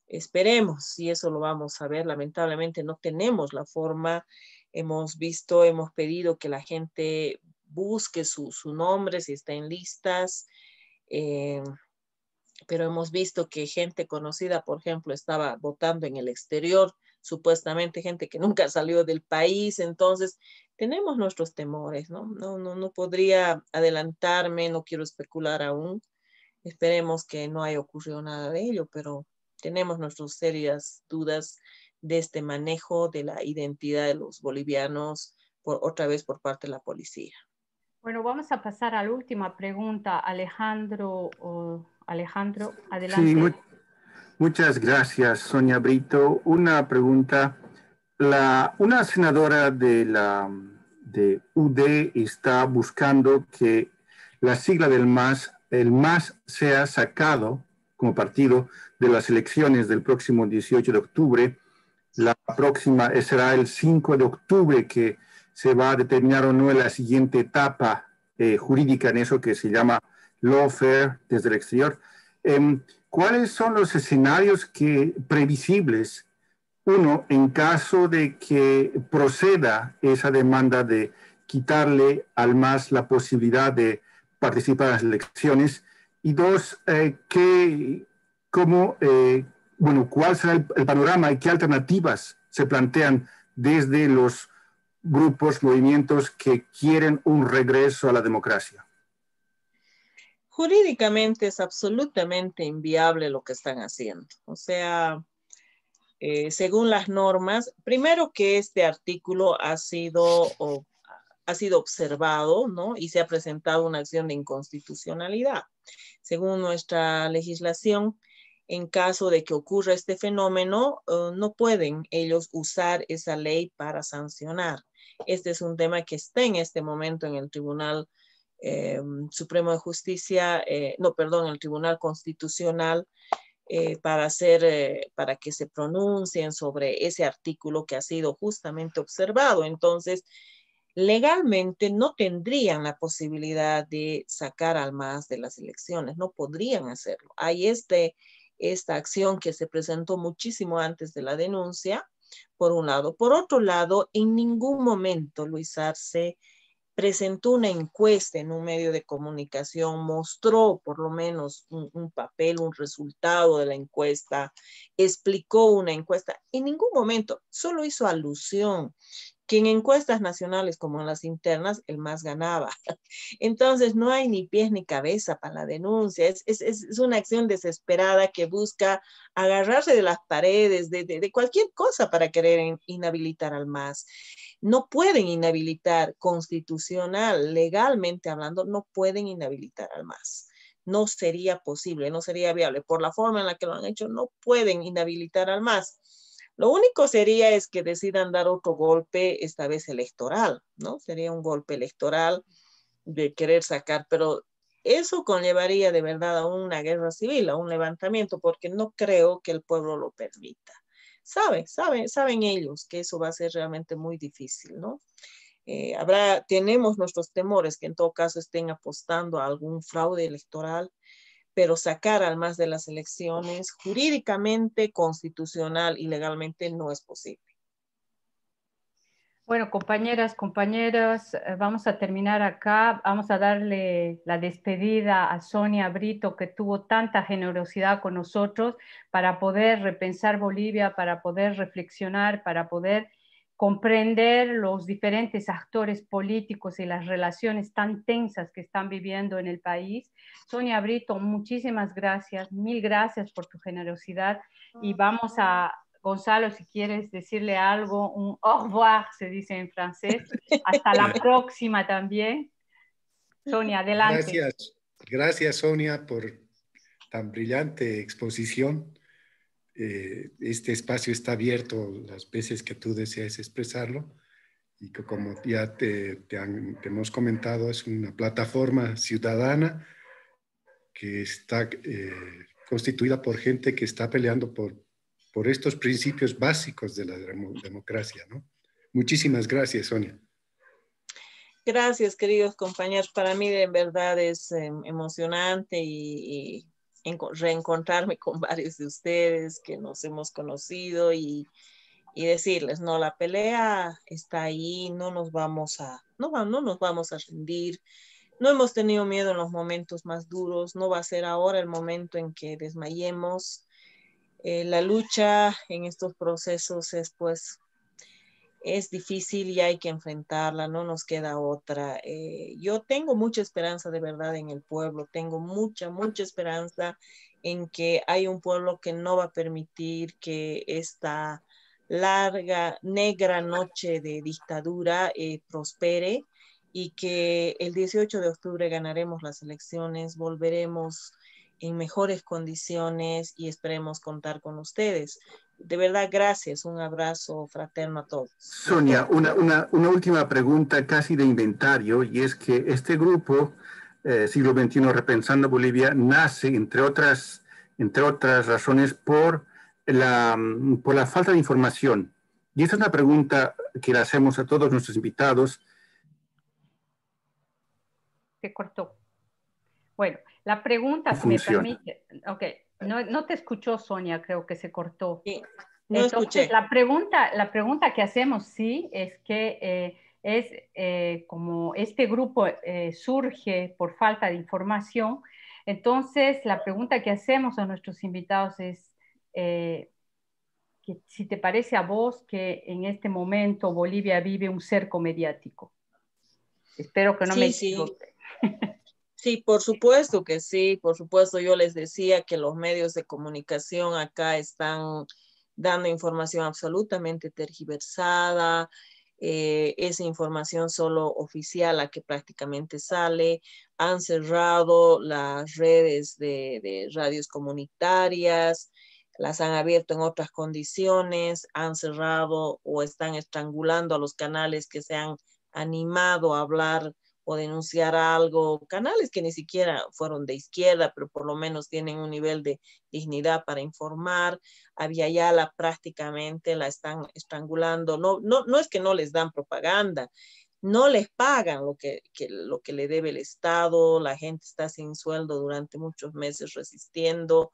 Esperemos, y eso lo vamos a ver. Lamentablemente no tenemos la forma. Hemos pedido que la gente busque su nombre si está en listas, pero hemos visto que gente conocida, por ejemplo, estaba votando en el exterior, supuestamente gente que nunca salió del país. Entonces tenemos nuestros temores, ¿no? No podría adelantarme, no quiero especular aún. Esperemos que no haya ocurrido nada de ello, pero tenemos nuestras serias dudas de este manejo de la identidad de los bolivianos, otra vez por parte de la policía. Bueno, vamos a pasar a la última pregunta. Alejandro, adelante. Sí, muchas gracias, Sonia Brito. Una pregunta. Una senadora de UD está buscando que la sigla del MAS, el MAS, sea sacado como partido de las elecciones del próximo 18 de octubre. La próxima será el 5 de octubre que se va a determinar o no la siguiente etapa jurídica en eso que se llama lawfare desde el exterior. ¿Cuáles son los escenarios previsibles? Uno, en caso de que proceda esa demanda de quitarle al MAS la posibilidad de participar en las elecciones. Y dos, ¿cuál será el panorama y qué alternativas se plantean desde los movimientos que quieren un regreso a la democracia? Jurídicamente es absolutamente inviable lo que están haciendo. O sea, según las normas, primero que este artículo ha sido observado, ¿no? Y se ha presentado una acción de inconstitucionalidad. Según nuestra legislación, en caso de que ocurra este fenómeno, no pueden ellos usar esa ley para sancionar. Este es un tema que está en este momento en el Tribunal Supremo de Justicia, el Tribunal Constitucional, para que se pronuncien sobre ese artículo que ha sido justamente observado. Entonces, legalmente no tendrían la posibilidad de sacar al MAS de las elecciones, no podrían hacerlo. Hay esta acción que se presentó muchísimo antes de la denuncia, por un lado. Por otro lado, en ningún momento Luis Arce presentó una encuesta en un medio de comunicación, mostró por lo menos un papel, un resultado de la encuesta, explicó una encuesta. En ningún momento, solo hizo alusión que en encuestas nacionales como en las internas, el MAS ganaba. Entonces, no hay ni pies ni cabeza para la denuncia. Es una acción desesperada que busca agarrarse de las paredes, de cualquier cosa para querer inhabilitar al MAS. No pueden inhabilitar constitucional, legalmente hablando, no pueden inhabilitar al MAS. No sería posible, no sería viable. Por la forma en la que lo han hecho, no pueden inhabilitar al MAS. Lo único sería es que decidan dar otro golpe, esta vez electoral, ¿no? Sería un golpe electoral de querer sacar, pero eso conllevaría de verdad a una guerra civil, a un levantamiento, porque no creo que el pueblo lo permita. Saben ellos que eso va a ser realmente muy difícil, ¿no? Tenemos nuestros temores que en todo caso estén apostando a algún fraude electoral, pero sacar al MAS de las elecciones jurídicamente, constitucional y legalmente no es posible. Bueno, compañeras, vamos a terminar acá. Vamos a darle la despedida a Sonia Brito, que tuvo tanta generosidad con nosotros para poder repensar Bolivia, para poder reflexionar, para poder comprender los diferentes actores políticos y las relaciones tan tensas que están viviendo en el país. Sonia Brito, muchísimas gracias, mil gracias por tu generosidad y vamos a... Gonzalo, si quieres decirle algo, un au revoir, se dice en francés. Hasta la próxima también. Sonia, adelante. Gracias Sonia por tan brillante exposición. Este espacio está abierto las veces que tú desees expresarlo y que como ya te hemos comentado, es una plataforma ciudadana que está constituida por gente que está peleando por estos principios básicos de la democracia, ¿no? Muchísimas gracias, Sonia. Gracias, queridos compañeros. Para mí de verdad es emocionante y reencontrarme con varios de ustedes que nos hemos conocido y decirles, no, la pelea está ahí, no nos vamos a rendir. No hemos tenido miedo en los momentos más duros, no va a ser ahora el momento en que desmayemos. La lucha en estos procesos es difícil y hay que enfrentarla, no nos queda otra. Yo tengo mucha esperanza de verdad en el pueblo, tengo mucha esperanza en que hay un pueblo que no va a permitir que esta larga, negra noche de dictadura prospere y que el 18 de octubre ganaremos las elecciones, volveremos en mejores condiciones y esperemos contar con ustedes. De verdad, gracias. Un abrazo fraterno a todos. Sonia, una última pregunta casi de inventario, y es que este grupo, Siglo XXI Repensando Bolivia, nace, entre otras razones, por la falta de información. Y esta es una pregunta que le hacemos a todos nuestros invitados. Se cortó. Bueno, la pregunta, si me permite, ok, no te escuchó Sonia, creo que se cortó. Sí, no entonces, escuché. La pregunta que hacemos, sí, es que como este grupo surge por falta de información, entonces la pregunta que hacemos a nuestros invitados es que si te parece a vos que en este momento Bolivia vive un cerco mediático. Espero que no me equivoque. Sí, por supuesto que sí, por supuesto. Yo les decía que los medios de comunicación acá están dando información absolutamente tergiversada, esa información solo oficial la que prácticamente sale. Han cerrado las redes de radios comunitarias, las han abierto en otras condiciones, han cerrado o están estrangulando a los canales que se han animado a hablar o denunciar algo, canales que ni siquiera fueron de izquierda, pero por lo menos tienen un nivel de dignidad para informar. A Yala prácticamente la están estrangulando. No es que no les dan propaganda, no les pagan lo que le debe el Estado, la gente está sin sueldo durante muchos meses resistiendo.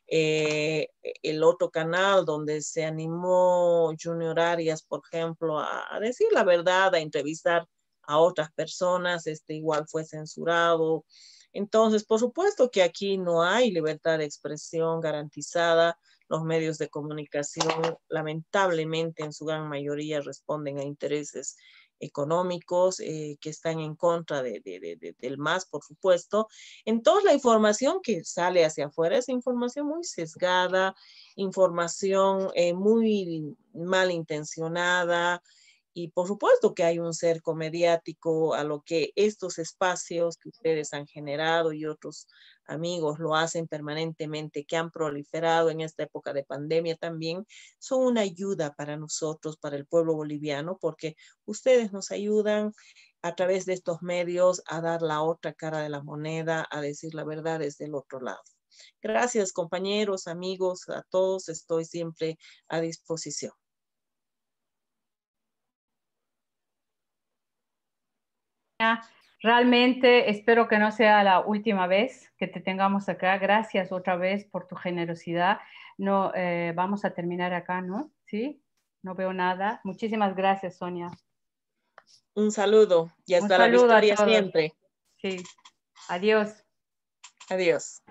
El otro canal donde se animó Junior Arias, por ejemplo, a decir la verdad, a entrevistar a otras personas, igual fue censurado. Entonces, por supuesto que aquí no hay libertad de expresión garantizada. Los medios de comunicación, lamentablemente, en su gran mayoría responden a intereses económicos que están en contra del MAS, por supuesto. Entonces, la información que sale hacia afuera es información muy sesgada, información muy malintencionada, y por supuesto que hay un cerco mediático a lo que estos espacios que ustedes han generado y otros amigos lo hacen permanentemente, que han proliferado en esta época de pandemia también, son una ayuda para nosotros, para el pueblo boliviano, porque ustedes nos ayudan a través de estos medios a dar la otra cara de la moneda, a decir la verdad desde el otro lado. Gracias, compañeros, amigos, a todos, estoy siempre a disposición. Realmente espero que no sea la última vez que te tengamos acá. Gracias otra vez por tu generosidad. No, vamos a terminar acá, ¿no? ¿Sí? No veo nada. Muchísimas gracias, Sonia. Un saludo y hasta la victoria siempre. Sí. Adiós. Adiós.